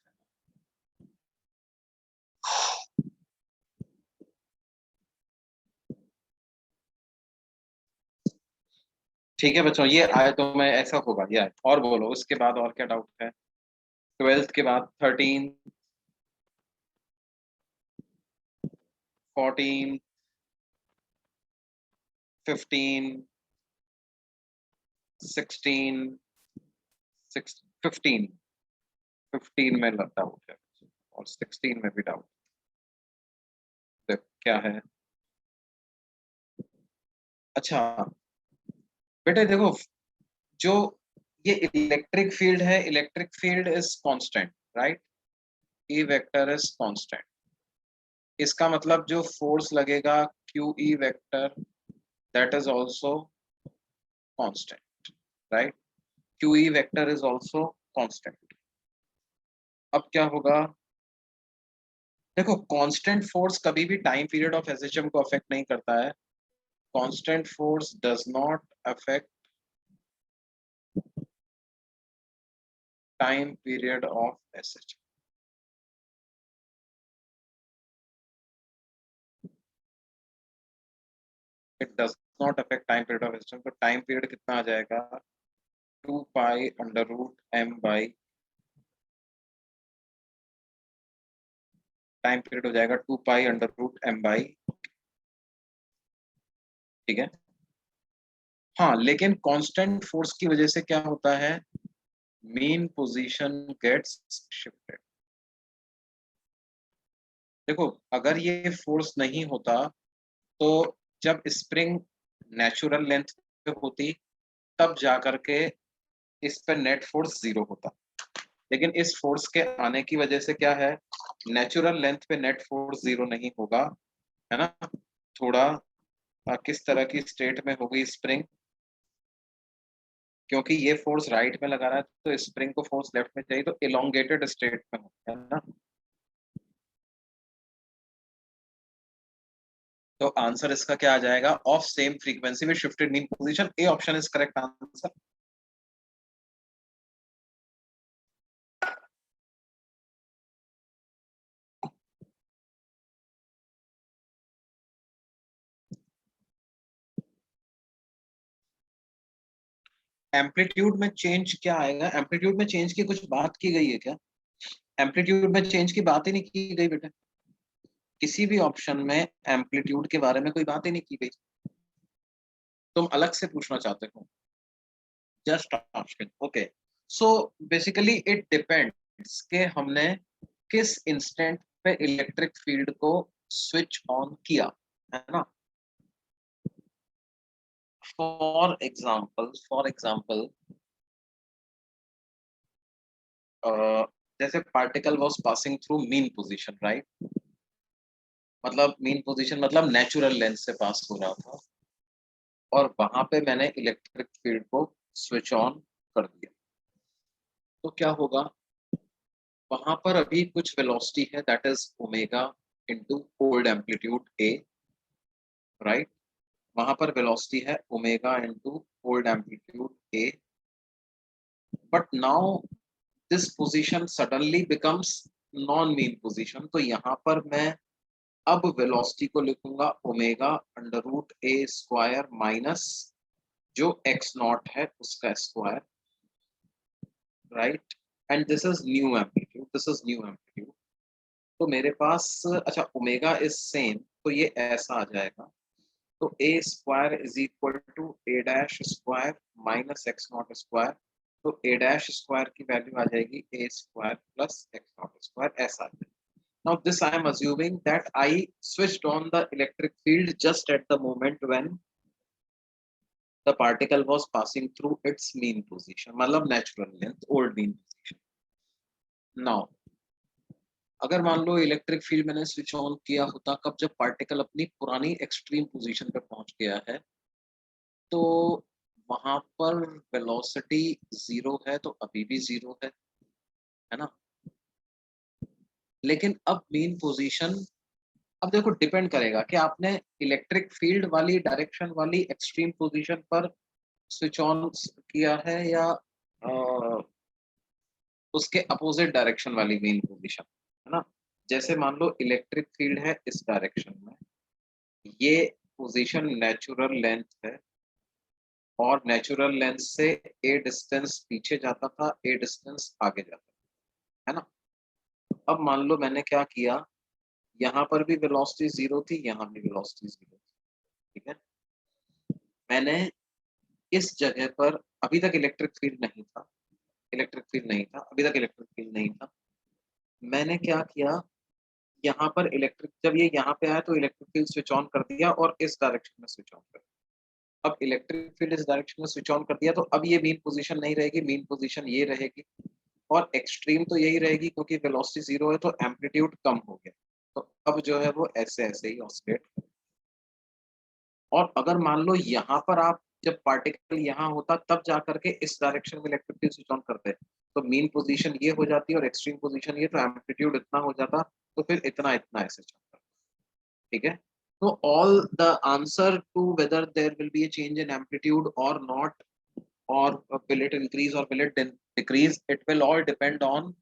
ठीक है बच्चों, ये आए तो मैं ऐसा होगा, ये आए। और बोलो, उसके बाद और क्या डाउट है? 12th के बाद 13, 14, 15, 16, 15, 15 में डाउट है, और 16 में भी डाउट है। क्या है? अच्छा बेटे देखो, जो ये इलेक्ट्रिक फील्ड है, electric field is constant, right? E vector is constant. इसका मतलब जो फोर्स लगेगा Q E vector, that is also constant, right? Q E vector is also constant. अब क्या होगा? देखो, कांस्टेंट फोर्स कभी भी टाइम पीरियड ऑफ एसएचएम को अफेक्ट नहीं करता है। Constant force does not affect time period of SHM. It does not affect time period of SHM. तो टाइम पीरियड कितना आ जाएगा? 2 pi under root m by, time period हो जाएगा 2 pi under root m by. ठीक है। हाँ, लेकिन कांस्टेंट फोर्स की वजह से क्या होता है? Mean position gets shifted. देखो, अगर ये फोर्स नहीं होता तो जब स्प्रिंग नेचुरल लेंथ पे होती, तब जाकर के इस पर नेट फोर्स 0 होता। लेकिन इस फोर्स के आने की वजह से क्या है? नेचुरल लेंथ पे नेट फोर्स 0 नहीं होगा, है ना? थोड़ा किस तरह की स्टेट में होगी स्प्रिंग? क्योंकि ये फोर्स राइट में लगा रहा है तो स्प्रिंग को फोर्स लेफ्ट में चाहिए, तो इलोंगेटेड स्टेट में होता है ना। तो आंसर इसका क्या आ जाएगा, ऑफ सेम फ्रीक्वेंसी में shifted mean position, A option is correct answer. Amplitude में चेंज क्या आएगा, एम्पलीट्यूड में चेंज की कुछ बात की गई है क्या? एम्पलीट्यूड में चेंज की बात ही नहीं की गई बेटा, किसी भी ऑप्शन में एम्पलीट्यूड के बारे में कोई बात ही नहीं की गई। तुम अलग से पूछना चाहते हो, just asking. Okay, so basically it depends के हमने किस इंस्टेंट पे इलेक्ट्रिक फील्ड को स्विच ऑन किया, है ना। फॉर एग्जाम्पल जैसे particle was passing through mean position, right, मतलब मीन पोजीशन मतलब नेचुरल लेंथ से पास हो रहा था, और वहां पे मैंने इलेक्ट्रिक फील्ड को स्विच ऑन कर दिया, तो क्या होगा, वहां पर अभी कुछ वेलोसिटी है that is omega into old amplitude A, right, वहां पर वेलोसिटी है omega into old amplitude A, but now this position suddenly becomes non mean position, तो यहाँ पर मैं अब वेलोसिटी को लिखूंगा ओमेगा अंडर रूट ए स्क्वायर माइनस जो एक्स नॉट है उसका square, right, and this is new amplitude, this is new amplitude. तो मेरे पास, अच्छा ओमेगा इज सेम, तो ये ऐसा आ जाएगा, तो A square is equal to A dash square minus X naught square, तो ए डैश स्क्वायर की वैल्यू आ जाएगी A square plus X naught square, ऐसा आ जाएगा। Now this I am assuming that I switched on the electric field just at the moment when the particle was passing through its mean position, मतलब natural length, old mean position. Now अगर मान लो electric field मैंने switch on किया होता कब, जब particle अपनी पुरानी एक्सट्रीम पोजीशन पे पहुंच गया है, तो वहां पर वेलोसिटी जीरो है, तो अभी भी जीरो है ना, लेकिन अब मेन पोजीशन, अब देखो डिपेंड करेगा कि आपने इलेक्ट्रिक फील्ड वाली डायरेक्शन वाली एक्सट्रीम पोजीशन पर स्विच ऑन किया है या उसके अपोजिट डायरेक्शन वाली मेन पोजीशन, है ना। जैसे मान लो इलेक्ट्रिक फील्ड है इस डायरेक्शन में, ये पोजीशन नेचुरल लेंथ है, और नेचुरल लेंथ से ए डिस्टेंस पीछे जाता था, ए डिस्टेंस आगे जाता था, है ना। अब मान लो मैंने क्या किया, यहाँ पर भी वेलोसिटी जीरो थी, यहाँ भी वेलोसिटी जीरो थी, ठीक है, मैंने इस जगह पर, अभी तक इलेक्ट्रिक फील्ड नहीं था, इलेक्ट्रिक फील्ड नहीं था, अभी तक इलेक्ट्रिक फील्ड नहीं था, मैंने क्या किया, यहाँ पर इलेक्ट्रिक, जब ये यहाँ पे आया तो इलेक्ट्रिक फील्ड स्विच ऑन कर दिया और इस डायरेक्शन में स्विच ऑन कर दिया। अब इलेक्ट्रिक फील्ड इस डायरेक्शन में स्विच ऑन कर दिया, तो अब ये मीन पोजीशन नहीं रहेगी, मीन पोजीशन ये रहेगी, और एक्सट्रीम तो यही रहेगी क्योंकि वेलोसिटी जीरो है, तो एम्पलीट्यूड कम हो गया, तो अब जो है वो ऐसे ऐसे ही ऑसिलेट। और अगर मान लो यहाँ पर आप, जब पार्टिकल यहाँ होता तब जा करके इस डायरेक्शन में इलेक्ट्रिक फील्ड स्विच ऑन करते, तो मीन पोजीशन ये हो जाती है और एक्सट्रीम पोजीशन ये, तो एम्पलीट्यूड इतना हो जाता, तो फिर इतना इतना ऐसे चलता, ठीक है। तो all the answer to whether there will be a change in amplitude or not, or will it increase or will it decrease, it will all depend on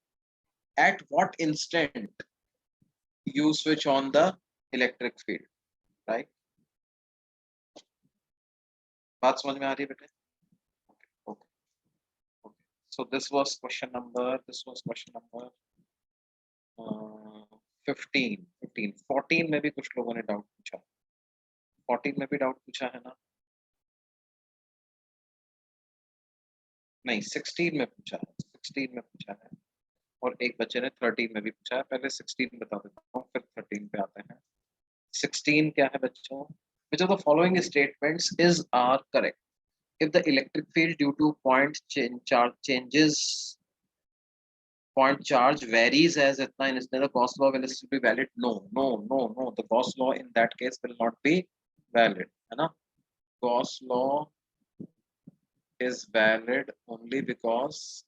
at what instant you switch on the electric field, right? बात समझ में आ रही है बेटे? Okay, okay. So this was question number 15 14 में भी कुछ लोगों ने डाउट पूछा, 14 में भी डाउट पूछा है ना, नहीं 16 में पूछा है, 16 में पूछा है, और एक बच्चे ने 13 में भी पूछा है, पहले 16 बता देता हूँ फिर 13 पे आते हैं। 16 क्या है बच्चों, which of the following statements is are correct, if the electric field due to point charge varies as itna instant, the Gauss law will still be valid, no, the Gauss law in that case will not be valid, है ना, Gauss law is valid only because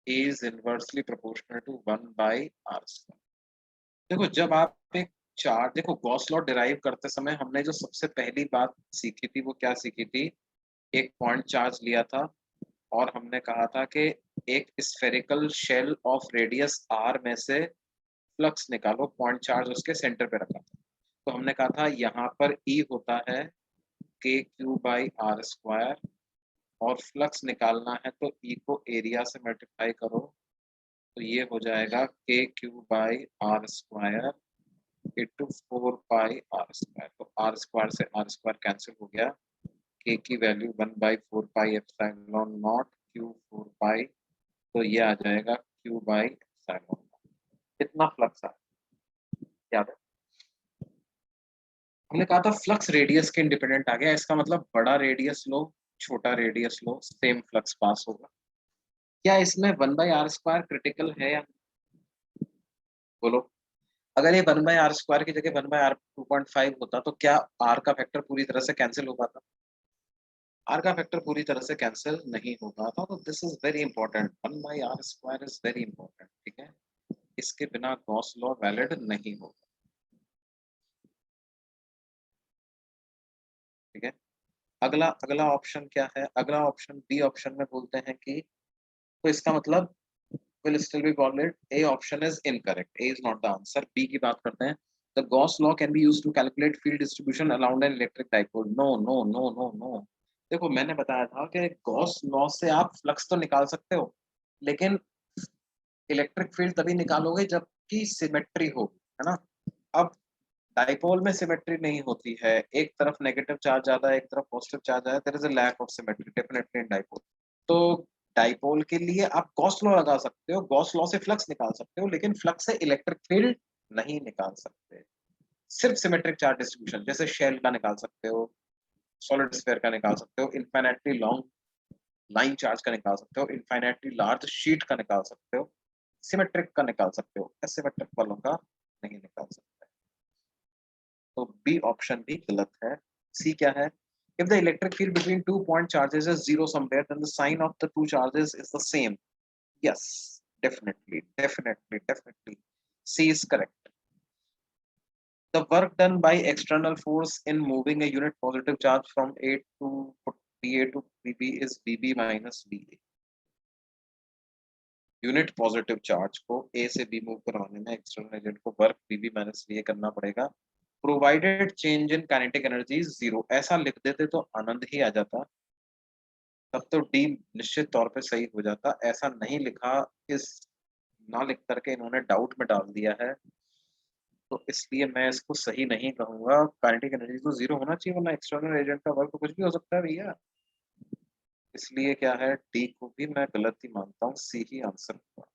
A is inversely proportional to 1 by r square. देखो जब आप एक charge देखो Gauss law derive करते समय हमने जो सबसे पहली बात सीखी थी वो क्या सीखी थी? एक पॉइंट चार्ज लिया था और हमने कहा था कि एक spherical shell of radius r में से फ्लक्स निकालो, पॉइंट चार्ज उसके सेंटर पे रखा था। तो हमने कहा था यहाँ पर E होता है के क्यू बाई आर स्क्वायर और फ्लक्स निकालना है तो E को एरिया से मल्टीप्लाई करो तो ये हो जाएगा K Q by R square into 4 pi R square. तो आर स्क्वायर से आर स्क्वायर कैंसिल हो गया, के की वैल्यू 1/4 pi epsilon naught Q 4 pi, तो ये आ जाएगा क्यू बाई एप्सिलॉन नॉट। कितना फ्लक्स है याद है? हमने कहा था फ्लक्स रेडियस के इंडिपेंडेंट आ गया, इसका मतलब बड़ा रेडियस लो छोटा रेडियस लो सेम फ्लक्स पास होगा। क्या इसमें 1/r² क्रिटिकल है या बोलो? अगर ये 1/r² की जगह 1/r2.5 होता तो क्या r का फैक्टर पूरी तरह से कैंसिल हो पाता? r का फैक्टर पूरी तरह से कैंसिल नहीं हो पाता। तो this is very important, 1/r² is very important, ठीक है? इसके बिना गॉस लॉ वैलिड नहीं होगा, ठीक है? अगला अगला ऑप्शन क्या है? अगला ऑप्शन बी ऑप्शन में बोलते हैं कि तो इसका मतलब will still be valid. A option is incorrect. A is not the answer. B की बात करते हैं. The Gauss law can be used to calculate field distribution around an electric dipole. No, no, no, no, no. देखो मैंने बताया था कि Gauss law से आप फ्लक्स तो निकाल सकते हो, लेकिन इलेक्ट्रिक फील्ड तभी निकालोगे जबकि सिमेट्री हो, है ना? अब डाइपोल में सिमेट्री नहीं होती है, एक तरफ नेगेटिव चार्ज ज्यादा है एक तरफ पॉजिटिव चार्ज है, there is a lack of symmetry definitely in dipole. तो डाइपोल के लिए आप गॉस लॉ लगा सकते हो, गॉस लॉ से फ्लक्स निकाल सकते हो, लेकिन फ्लक्स से इलेक्ट्रिक फील्ड नहीं निकाल सकते। सिर्फ सिमेट्रिक चार्ज डिस्ट्रीब्यूशन जैसे शेल का निकाल सकते हो, सॉलिड स्फीयर का निकाल सकते हो, इनफाइनाइटली लॉन्ग लाइन चार्ज का निकाल सकते हो, इनफाइनाइटली लार्ज शीट का निकाल सकते हो, सिमेट्रिक का निकाल सकते हो, एसिमेट्रिक वालों का नहीं निकाल सकते। तो बी ऑप्शन भी गलत है। सी क्या है? If the electric field between two point charges is zero somewhere, then the sign of the two charges is the same. Yes, definitely, definitely, definitely. C is correct. The work done by external force in moving a unit positive charge from A to BA to BB is BB minus BA. Unit positive charge को ए से B move करवाने में external agent को work बीबी minus B करना पड़ेगा, provided change in kinetic energy zero. ऐसा लिख देते तो आनंद ही आ जाता, तब तो डी निश्चित तौर पे सही हो जाता। ऐसा नहीं लिखा, इस ना लिख करके इन्होंने डाउट में डाल दिया है, तो इसलिए मैं इसको सही नहीं कहूंगा। काइनेटिक एनर्जी तो जीरो होना चाहिए, वरना एक्सटर्नल एजेंट का वर्क तो कुछ भी हो सकता है भैया। इसलिए क्या है, डी को भी मैं गलत ही मानता हूँ, सी ही आंसर होगा।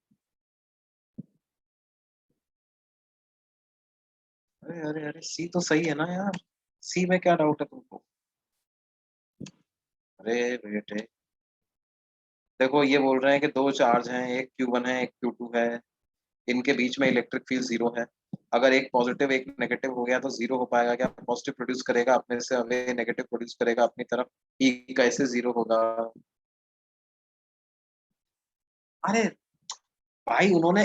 अरे अरे अरे, सी तो सही है ना यार, सी में क्या डाउट है तुमको? अरे बेटे, देखो ये बोल रहे हैं कि दो चार्ज हैं, एक Q1 है एक Q2 है, इनके बीच में इलेक्ट्रिक फील्ड जीरो है। अगर एक पॉजिटिव एक नेगेटिव हो गया तो जीरो हो पाएगा क्या? पॉजिटिव प्रोड्यूस करेगा अपने से, अवे नेगेटिव प्रोड्यूस करेगा अपनी तरफ, ई कैसे जीरो होगा? अरे भाई, उन्होंने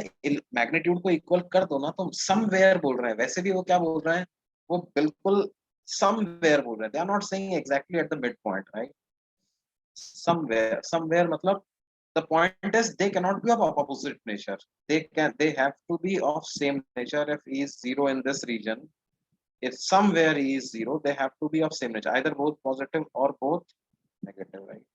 मैग्नीट्यूड को इक्वल कर दो ना, तो समवेयर बोल रहे हैं, वैसे भी वो क्या बोल रहे हैं, वो बिल्कुल समवेयर बोल रहे हैं, they are not saying exactly at the mid point, right? Somewhere मतलब the point is they cannot be of opposite nature, they have to be of same nature. If E is zero in this region, if somewhere E is zero, they have to be of same nature, either both positive or both negative, right?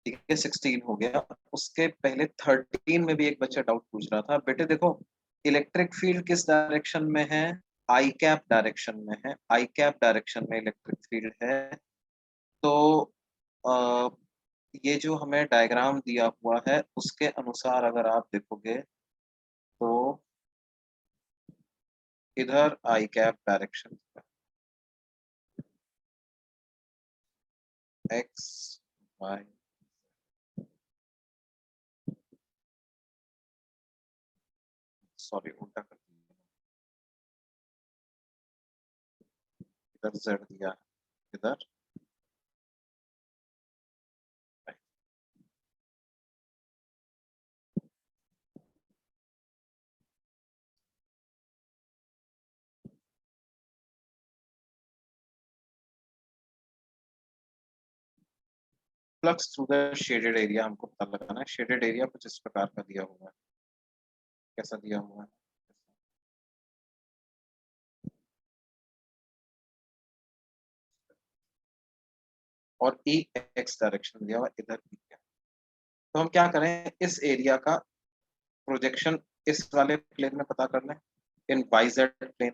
ठीक है, 16 हो गया। उसके पहले 13 में भी एक बच्चा डाउट पूछ रहा था, बेटे देखो इलेक्ट्रिक फील्ड किस डायरेक्शन में है? आई कैप डायरेक्शन में है, आई कैप डायरेक्शन में इलेक्ट्रिक फील्ड है। तो आ, ये जो हमें डायग्राम दिया हुआ है उसके अनुसार अगर आप देखोगे तो इधर I cap direction, x y, sorry उल्टा कर दिया, इधर z दिया है, इधर y। Flux through the shaded area हमको पता लगाना है। शेडेड एरिया कुछ इस प्रकार का दिया हुआ है, कैसा दिया हुआ है, और ई एक्स डायरेक्शन दिया हुआ है, इधर भी है। तो हम क्या करें, इस एरिया का प्रोजेक्शन इस वाले प्लेन में पता कर लें, इन वाई जेड प्लेन,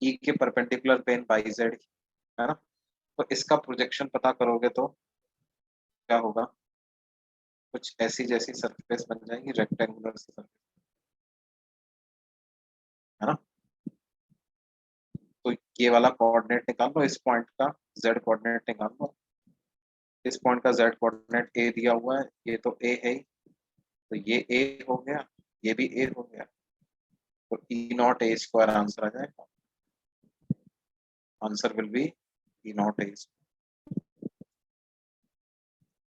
ई के परपेंडिकुलर प्लेन वाई जेड, है ना। तो इसका प्रोजेक्शन पता करोगे तो क्या होगा, कुछ ऐसी जैसी सरफेस बन जाएगी, रेक्टेंगुलर सरफेस, है ना। तो ये वाला कोऑर्डिनेट निकाल लो, इस पॉइंट का जेड कोऑर्डिनेट निकाल लो। इस पॉइंट का जेड कोऑर्डिनेट ए दिया हुआ है, ये तो ए है ही, तो ये ए हो गया, ये भी ए हो गया, तो E naught A square answer आ जाएगा। Answer will be E naught A.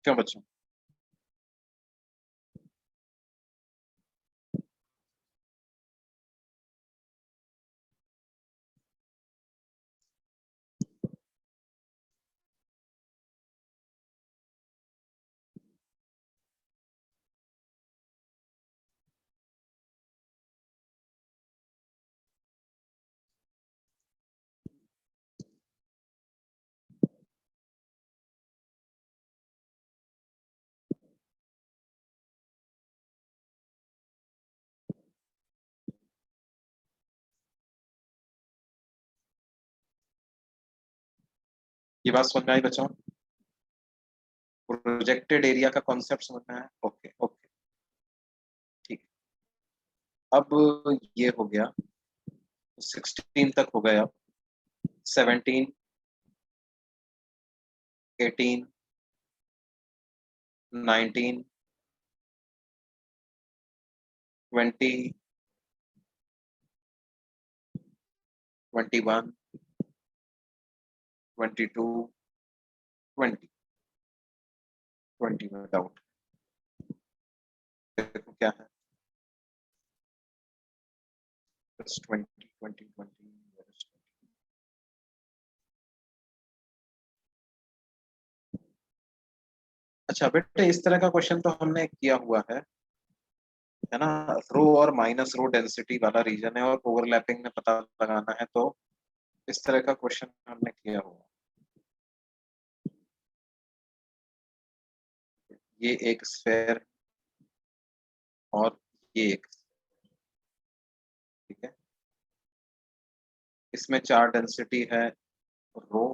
क्यों बच्चों? ये बात समझ में आई बच्चों? प्रोजेक्टेड एरिया का कॉन्सेप्ट समझ में आया? ओके ओके, ठीक। अब ये हो गया, 16 तक हो गया, 17, 18, 19, 20, 21, 22, 20, 20 में डाउट, देखो क्या है, 20, 20, 20। अच्छा बेटे, इस तरह का क्वेश्चन तो हमने किया हुआ है ना। रो और माइनस रो डेंसिटी वाला रीजन है और ओवरलैपिंग में पता लगाना है, तो इस तरह का क्वेश्चन हमने किया हुआ। ये एक स्फेयर और ये एक, ठीक है, इसमें चार डेंसिटी है रो,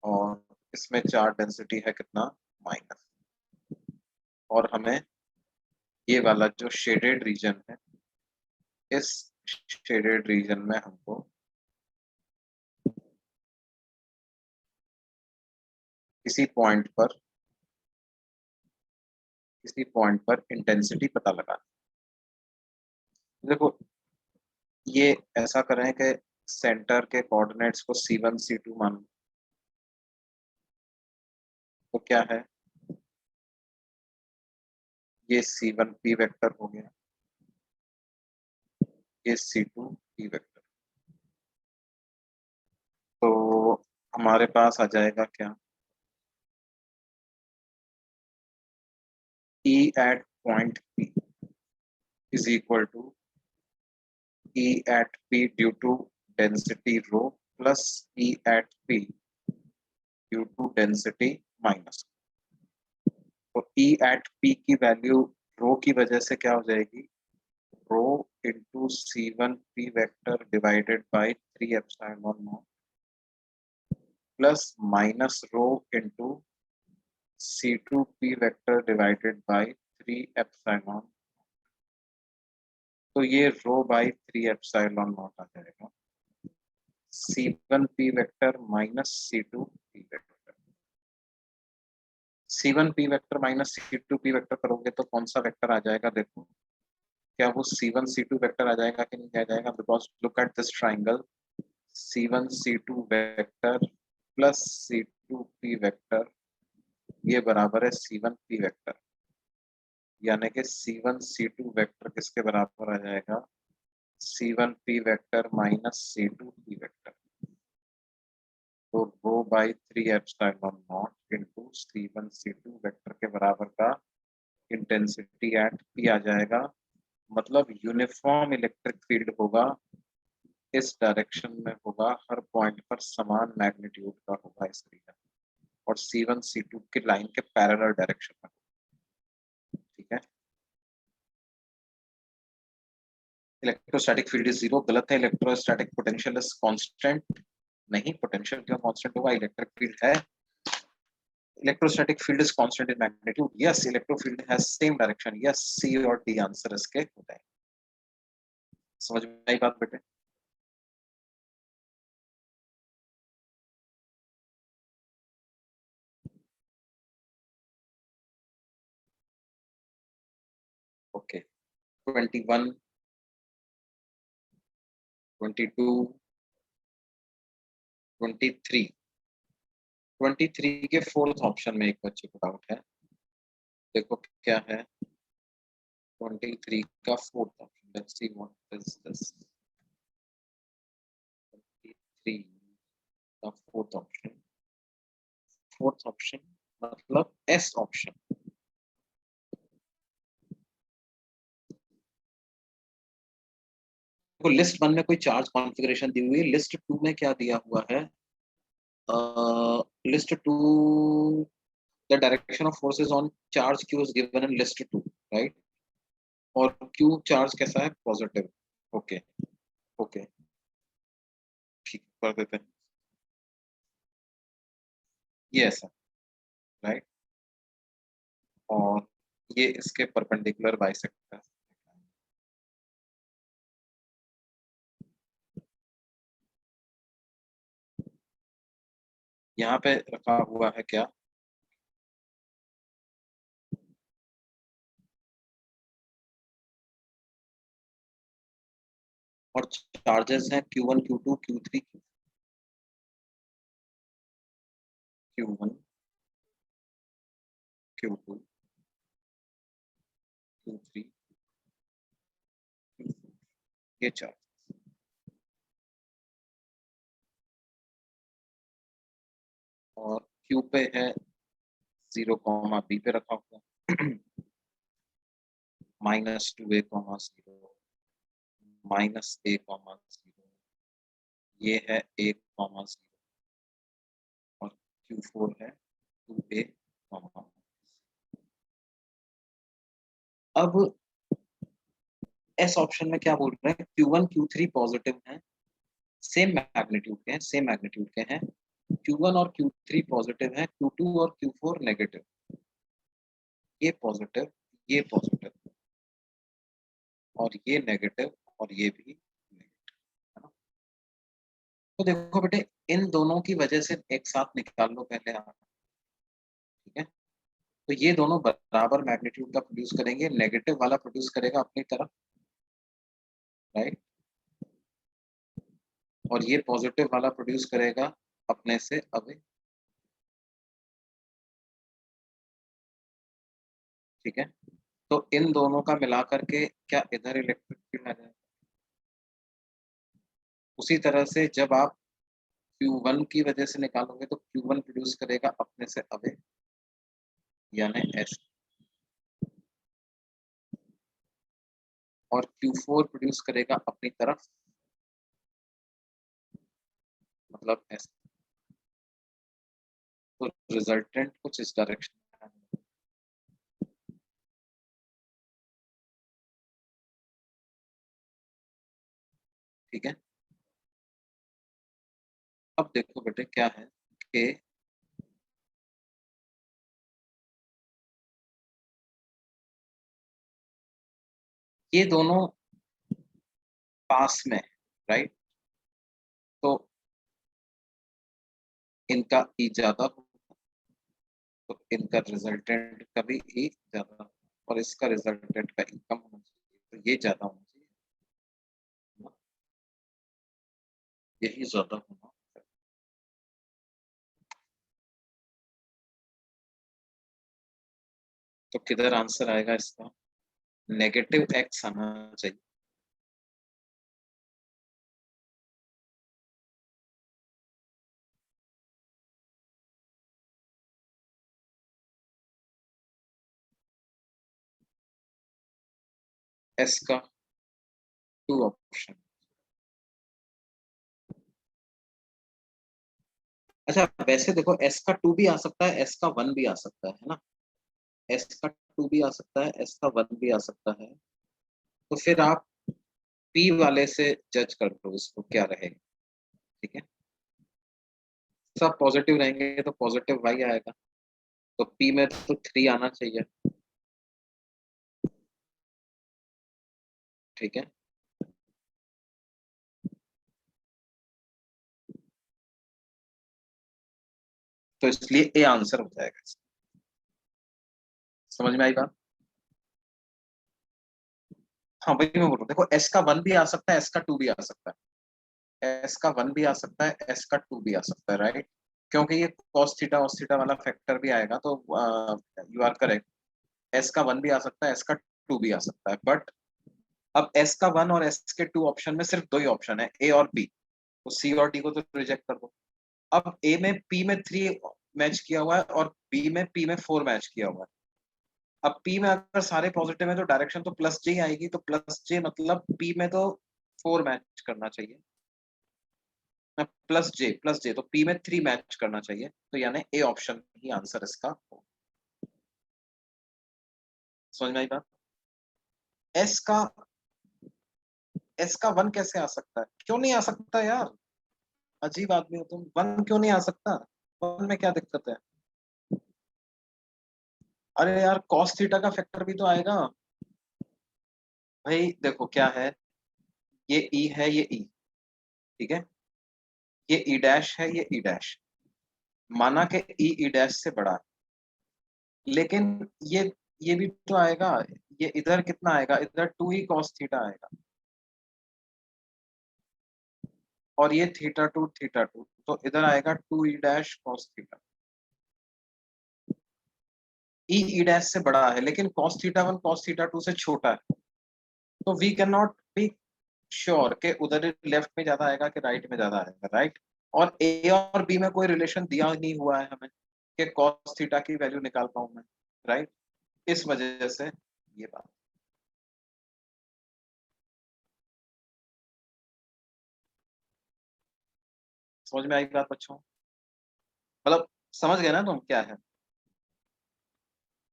और इसमें चार डेंसिटी है कितना, माइनस। और हमें ये वाला जो शेडेड रीजन है, इस शेडेड रीजन में हमको किसी पॉइंट पर, किसी पॉइंट पर इंटेंसिटी पता लगाना। देखो, ये ऐसा करें कि सेंटर के कोऑर्डिनेट्स को C1 C2 मान लो, तो क्या है, ये C1 P वेक्टर हो गया, ये C2 P वेक्टर। तो हमारे पास आ जाएगा क्या, E at point P is equal to E at P due to density rho plus E at P due to density minus। तो E at P की value rho की वजह से क्या हो जाएगी, rho into C1 P vector divided by 3 epsilon naught plus minus rho into C2 P vector divided by 3 epsilon. तो ये रो बाई 3 एप्सिलॉन नॉट आ जाएगा। C1 P vector minus C2 P vector. C1 P vector minus C2 P vector करोगे तो कौन सा vector आ जाएगा? देखो, क्या वो C1 C2 वेक्टर आ जाएगा कि नहीं आ जाएगा? Because look at this triangle, C1 C2 vector plus C2 P vector, ये बराबर है C1 P वेक्टर। यानी कि C1 C2 वेक्टर किसके बराबर आ जाएगा? C1 P vector minus C2 P vector. तो वो by 3 epsilon naught into C1 C2 vector के बराबर का इंटेंसिटी एट P आ जाएगा। मतलब यूनिफॉर्म इलेक्ट्रिक फील्ड होगा, इस डायरेक्शन में होगा, हर पॉइंट पर समान मैग्नीट्यूड का होगा इस रीजन, और C1 C2 की लाइन के पैरेलल डायरेक्शन में। ठीक है, इलेक्ट्रोस्टैटिक फील्ड इज जीरो, गलत है। इलेक्ट्रोस्टैटिक पोटेंशियल इज कांस्टेंट, नहीं, पोटेंशियल क्यों कांस्टेंट होगा? इलेक्ट्रिक फील्ड है। Electrostatic field is constant in magnitude, yes. Electric field has same direction, yes. C और डी आंसर इसके होता है। समझ में आई बात बेटे? ओके, 21, 22, 23, 23 के फोर्थ ऑप्शन में एक बच्चे को डाउट है। देखो क्या है 23 का fourth option, let's see what is this. 23 का फोर्थ ऑप्शन, फोर्थ ऑप्शन मतलब एस ऑप्शन। देखो लिस्ट 1 में कोई चार्ज कॉन्फ़िगरेशन दी हुई है, लिस्ट 2 में क्या दिया हुआ है? List 2, the direction of forces on charge q is given in list 2, right? और q चार्ज कैसा है? पॉजिटिव। ओके, ओके, ठीक कर देते हैं, ये ऐसा, राइट? और ये इसके परपेंडिकुलर बाइसेक्टर। यहाँ पे रखा हुआ है क्या? और चार्जेस हैं Q1 Q2 Q3 Q1 Q2 Q3 Q4, ये चार्ज। और Q पे है 0, B पे रखा हुआ -2A, 0, -A, 0, ये है 1, 0, और Q4 है 2A, अब एस ऑप्शन में क्या बोल रहे हैं? Q1 Q3 पॉजिटिव है, सेम मैग्नीट्यूड के हैं, सेम मैग्नीट्यूड के हैं। Q1 और Q3 पॉजिटिव है, Q2 और Q4 नेगेटिव। ये पॉजिटिव, ये पॉजिटिव, और ये नेगेटिव, और ये भी नेगेटिव, है ना? तो देखो बेटे, इन दोनों की वजह से एक साथ निकाल लो पहले आप। ठीक है, तो ये दोनों बराबर मैग्नीट्यूड का प्रोड्यूस करेंगे, नेगेटिव वाला प्रोड्यूस करेगा अपनी तरफ, राइट? और ये पॉजिटिव वाला प्रोड्यूस करेगा अपने से अवे। ठीक है, तो इन दोनों का मिला करके क्या इधर इलेक्ट्रिक फील्ड आ जाएगा? उसी तरह से जब आप Q1 की वजह से निकालोगे तो Q1 प्रोड्यूस करेगा अपने से अवे, यानी एस, और Q4 प्रोड्यूस करेगा अपनी तरफ, मतलब एस। तो रिजल्टेंट कुछ इस डायरेक्शन में है। ठीक है, अब देखो बेटे क्या है कि ये दोनों पास में, राइट? तो इनका ई ज्यादा होगा, तो इनका रिजल्टेंट का भी ई ज्यादा होगा, और इसका रिजल्टेंट का ई कम होना चाहिए, तो ये ज्यादा होना चाहिए ना, यही ज्यादा होना। तो किधर आंसर आएगा इसका? नेगेटिव एक्स आना चाहिए। एस का टू ऑप्शन। अच्छा वैसे देखो, एस का टू भी आ सकता है, एस का वन भी आ सकता है ना, एस का टू भी आ सकता है, एस का वन भी आ सकता है। तो फिर आप पी वाले से जज कर लो इसको क्या रहेगा। ठीक है, सब पॉजिटिव रहेंगे तो पॉजिटिव वाई आएगा, तो पी में तो थ्री आना चाहिए। ठीक है, तो इसलिए ए आंसर हो जाएगा इसका। समझ में आई बात? हाँ वही मैं बोल रहा हूँ, देखो एस का वन भी आ सकता है, एस का टू भी आ सकता है, एस का वन भी आ सकता है, एस का टू भी आ सकता है, राइट? क्योंकि ये cos थीटा वाला फैक्टर भी आएगा, तो यू आर करेक्ट, एस का वन भी आ सकता है, एस का टू भी आ सकता है, बट अब एस का वन और एस के टू ऑप्शन में सिर्फ दो ही ऑप्शन है, ए और बी, तो सी और डी को तो रिजेक्ट कर दो। अब ए में पी में थ्री मैच किया हुआ है, और बी में पी में फोर मैच किया हुआ है। अब पी में अगर सारे पॉजिटिव है तो डायरेक्शन तो प्लस जे आएगी, तो प्लस जे मतलब पी में तो फोर मैच करना चाहिए, प्लस जे तो पी में थ्री मैच करना चाहिए, तो यानी ए ऑप्शन ही आंसर इसका हो। समझ में आई बात? एस का एस का वन कैसे आ सकता है? क्यों नहीं आ सकता यार? अजीब आदमी हो तुम, वन क्यों नहीं आ सकता? वन में क्या दिक्कत है? अरे यार कॉस थीटा का फैक्टर भी तो आएगा। भाई देखो क्या है, ये ई है, ये ई, ठीक है, ये ई डैश है, ये ई डैश, माना कि ई ई डैश से बड़ा है, लेकिन ये भी तो आएगा, ये इधर कितना आएगा, इधर टू ही कॉस थीटा आएगा, और ये थीटा टू तो इधर आएगा two E dash cos theta. E E dash से बड़ा है, लेकिन cos theta one cos theta two से छोटा है, तो we can not be sure कि उधर लेफ्ट में ज्यादा आएगा कि राइट में ज्यादा आएगा, राइट? और ए और बी में कोई रिलेशन दिया नहीं हुआ है हमें कि कॉस थीटा की वैल्यू निकाल पाऊं मैं, राइट? इस वजह से ये बात। समझ में आई बात बच्चों? मतलब समझ गए ना तुम क्या है?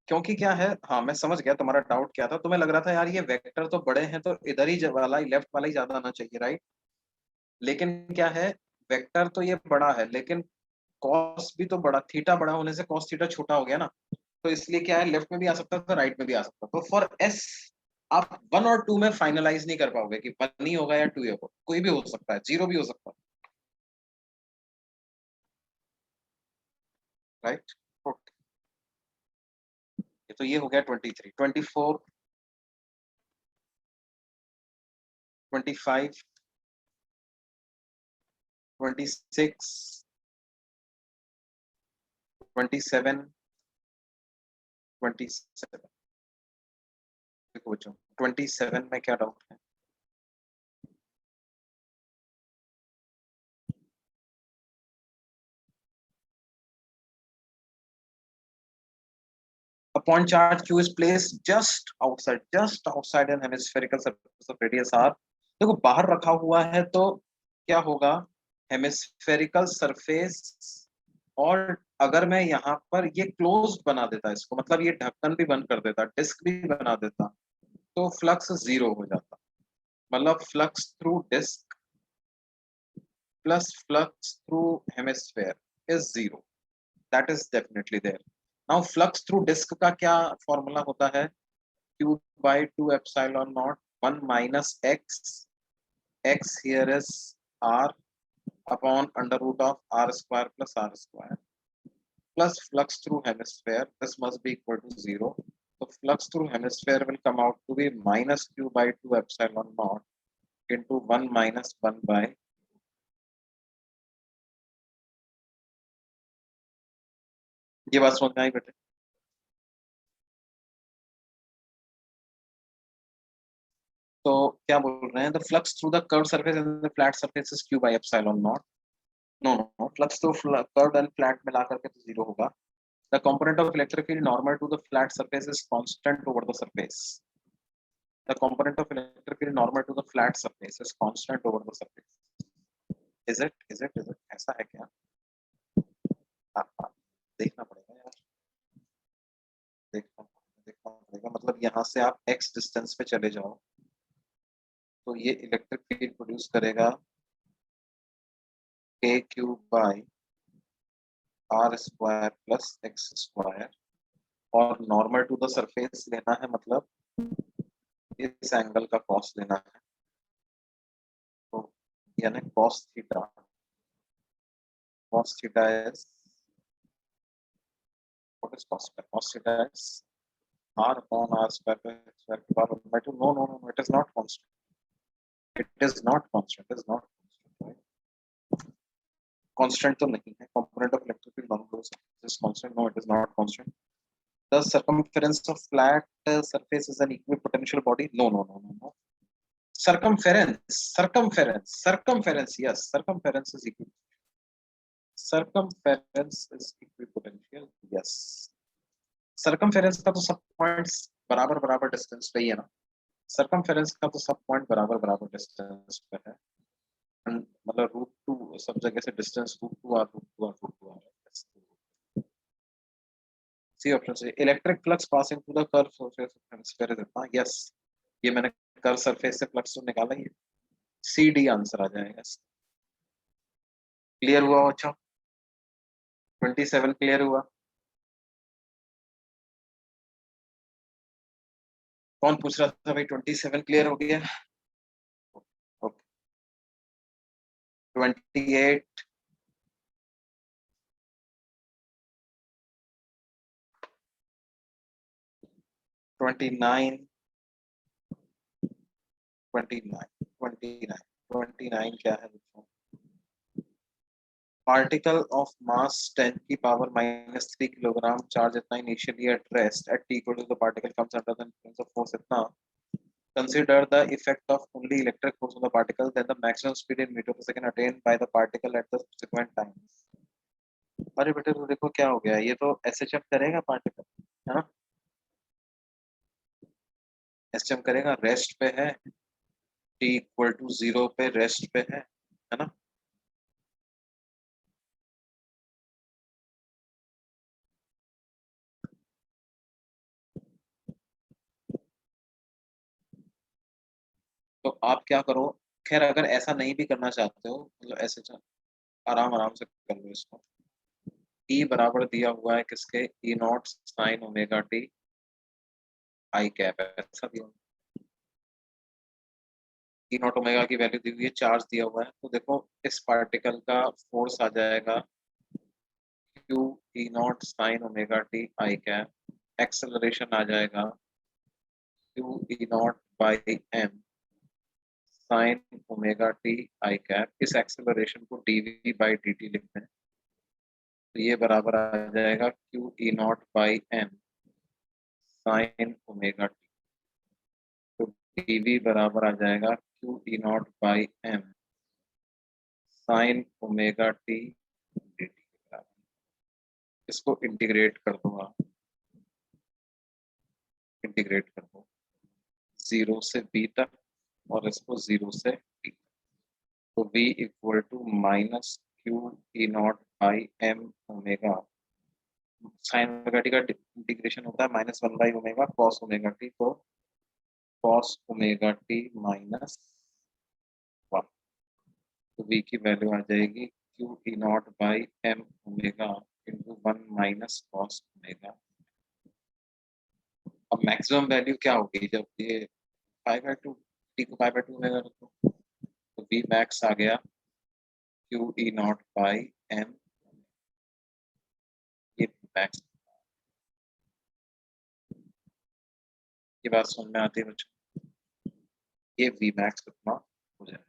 क्योंकि क्या है, हाँ मैं समझ गया तुम्हारा डाउट क्या था, तुम्हें लग रहा था यार ये वेक्टर तो बड़े हैं, तो इधर ही वाला ही लेफ्ट वाला ही ज्यादा आना चाहिए, राइट? लेकिन क्या है, वेक्टर तो ये बड़ा है, लेकिन कॉस भी तो बड़ा, थीटा बड़ा होने से कॉस थीटा छोटा हो गया ना, तो इसलिए क्या है, लेफ्ट में भी आ सकता था, राइट में भी आ सकता, तो फॉर एस आप वन और टू में फाइनलाइज नहीं कर पाओगे कि वन ही होगा या टू ही होगा, कोई भी हो सकता है, जीरो भी हो सकता है, राइट? तो ये हो गया 23, 24, 25, 26, 27, 27। देखो बच्चों 27 में क्या डाउट है? A point charge q is placed just outside an hemispherical surface of radius r। देखो बाहर रखा हुआ है तो क्या होगा, हेमिस्फेरिकल सरफेस, और अगर मैं यहाँ पर ये क्लोज बना देता इसको, मतलब ये ढक्कन भी बंद कर देता, डिस्क भी बना देता, तो फ्लक्स जीरो हो जाता, मतलब flux through disc plus flux through hemisphere is zero, that is definitely there. Now flux through disc का क्या फॉर्मूला होता है? q by 2 epsilon naught 1 minus x, x here is r, upon under root of R square plus R square plus flux through hemisphere, this must be equal to 0. So flux through hemisphere will come out to be minus q by 2 epsilon naught into 1 minus 1 by, ये बात समझ में आई बेटे? तो क्या बोल रहे हैं, the flux through the curve surface and the flat surface is q by epsilon naught. No no, flux through curve and flat मिला करके तो 0 होगा. The component of electric field normal to the flat surface is constant over the surface. The component of electric field normal to the flat surface is constant over the surface. Is it? Is it? Is it? ऐसा है क्या? हाँ, देखना पड़ेगा यार, देखना पड़ेगा. मतलब यहाँ से आप x डिस्टेंस पे चले जाओ तो ये इलेक्ट्रिक फील्ड प्रोड्यूस करेगा k cube by r square plus x square, और नॉर्मल टू द सरफेस लेना है, मतलब इस एंगल का कॉस लेना है. तो यानी cos theta is what is cos theta? Cos theta is r upon r square plus x square to power 1 by 2. No, no, no, no, it is not constant. It is not constant. It is not constant, right? Constant तो नहीं है. Component of electric field non is constant. No, it is not constant. The circumference of flat surface is an equipotential body. No, no, no, no, no. Circumference. Yes, circumference is equipotential. Circumference is equipotential. Yes. Circumference का तो सब points बराबर बराबर distance पे ही है ना. Circumference का तो सब पॉइंट बराबर बराबर डिस्टेंस पे है. मतलब रूट टू सब जगह से distance root two R C option से. Electric flux passing through the curve surface of hemisphere is इतना. यस, ये मैंने कर्व सरफेस से फ्लक्स तो निकाला ही है. सी डी आंसर आ जाएगा. क्लियर हुआ अच्छा? 27 क्लियर हुआ? कौन पूछ रहा था भाई 27 क्लियर हो गया? ओके. 28, 29, 29 क्या है? Particle of mass 10 की power -3 किलोग्राम charge इतना initially at rest at t equal to the particle comes under the influence of force इतना. Consider the effect of only electric force on the particle, then the maximum speed in meter per second attained by the particle at the subsequent time. अरे बेटे तो देखो क्या हो गया, ये तो SHM करेगा पार्टिकल, है ना? SHM करेगा, रेस्ट पे है, t equal to 0 पे रेस्ट पे है ना? तो आप क्या करो, खैर अगर ऐसा नहीं भी करना चाहते हो, मतलब ऐसे आराम आराम से कर लो इसको. E बराबर दिया हुआ है किसके, E naught sine omega T I cap, ऐसा दिया. E नॉट ओमेगा की वैल्यू दी हुई है, चार्ज दिया हुआ है. तो देखो इस पार्टिकल का फोर्स आ जाएगा Q E naught sine omega T I cap. Acceleration आ जाएगा Q E naught by m sine omega T I cap. इस एक्सेलरेशन को dv बाई dt लिखते हैं. तो ये बराबर आ जाएगा Q E naught by m sine omega t. तो dv बराबर आ जाएगा Q E naught by m sine omega T dt. इसको इंटीग्रेट कर दो आप, इंटीग्रेट कर दो 0 से b तक और इसको 0 से b. तो v equal to minus q e naught by m omega sine omega t का इंटीग्रेशन होता है -1 by omega cos omega t. तो कॉस ओमेगा टी माइनस 1. तो v की वैल्यू आ जाएगी q e naught by m omega into 1 minus cos omega. अब maximum value क्या होगी जब ये पाई बाय 2 टी को पाई बाय 2 ओमेगा रखो, तो v मैक्स आ गया q e naught by m, ये मैक्स। ये बात समझ में आती है बच्चों? ये वी मैक्स कितना हो जाएगा?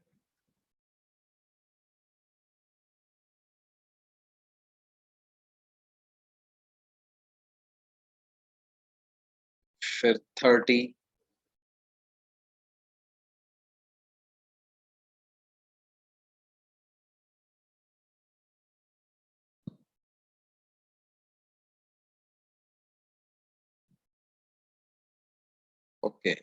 फिर 30, ओके।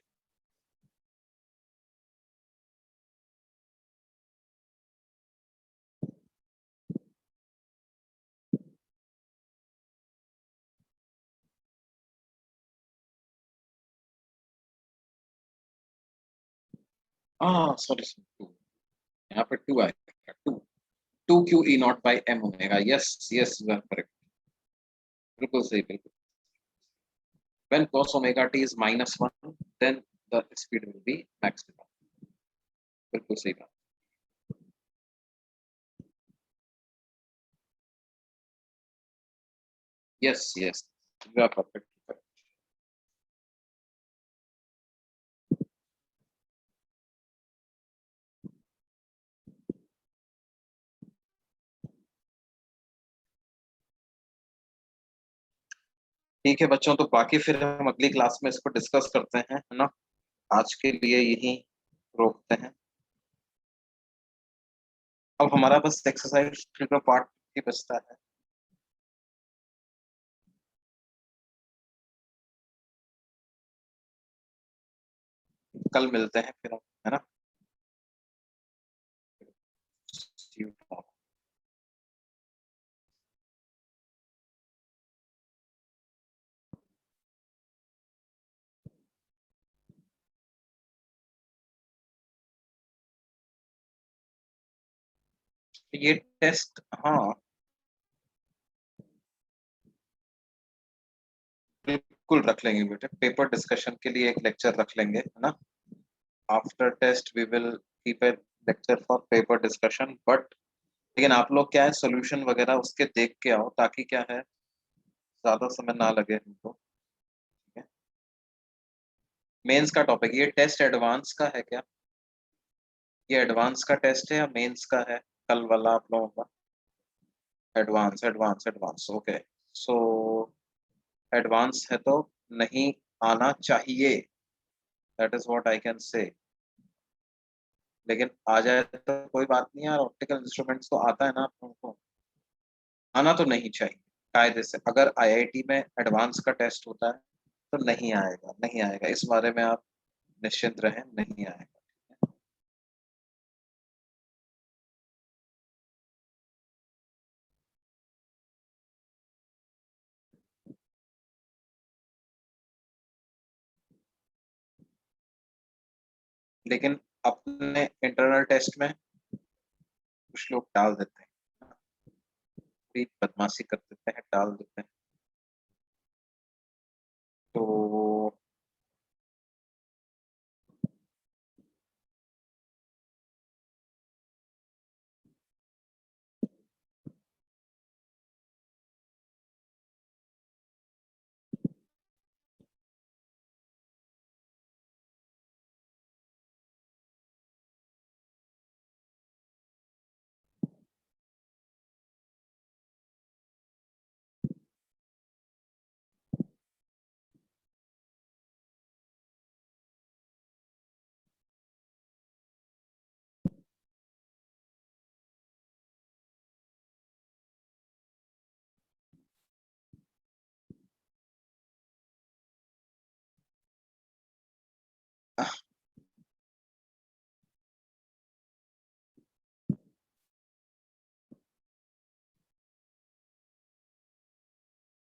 हाँ सॉरी, टू, यहाँ पे टू आएगा, two, two q e naught by m omega, yes yes you are correct, बिल्कुल सही, बिल्कुल। When cos omega t is -1, then the speed will be maximum, बिल्कुल सही बात। Yes yes, you are perfect. ठीक है बच्चों, तो बाकी फिर हम अगली क्लास में इसको डिस्कस करते हैं, है ना? आज के लिए यही रोकते हैं। अब हमारा बस एक्सरसाइज का पार्ट ही बचता है। कल मिलते हैं फिर हम, है ना? See you tomorrow. ये टेस्ट, हाँ बिल्कुल रख लेंगे बेटे, पेपर डिस्कशन के लिए एक लेक्चर रख लेंगे, है ना? After test we will keep a lecture for paper discussion, but लेकिन आप लोग क्या है, सोल्यूशन वगैरह उसके देख के आओ, ताकि क्या है, ज्यादा समय ना लगे हमको, ठीक है? मेंस का टॉपिक, ये टेस्ट एडवांस का है क्या? ये एडवांस का टेस्ट है या मेंस का है, कल वाला आप लोगों का? Advance advance advance, okay. So advance है तो नहीं आना चाहिए, that is what I can say. लेकिन आ जाए तो कोई बात नहीं यार, ऑप्टिकल इंस्ट्रूमेंट्स तो आता है ना आप लोगों को, आना तो नहीं चाहिए कायदे से। अगर आईआईटी में एडवांस का टेस्ट होता है तो नहीं आएगा, नहीं आएगा, इस बारे में आप निश्चिंत रहें, नहीं आएगा। लेकिन अपने इंटरनल टेस्ट में कुछ लोग टाल देते हैं, पूरी बदमाशी कर देते हैं, टाल देते हैं। तो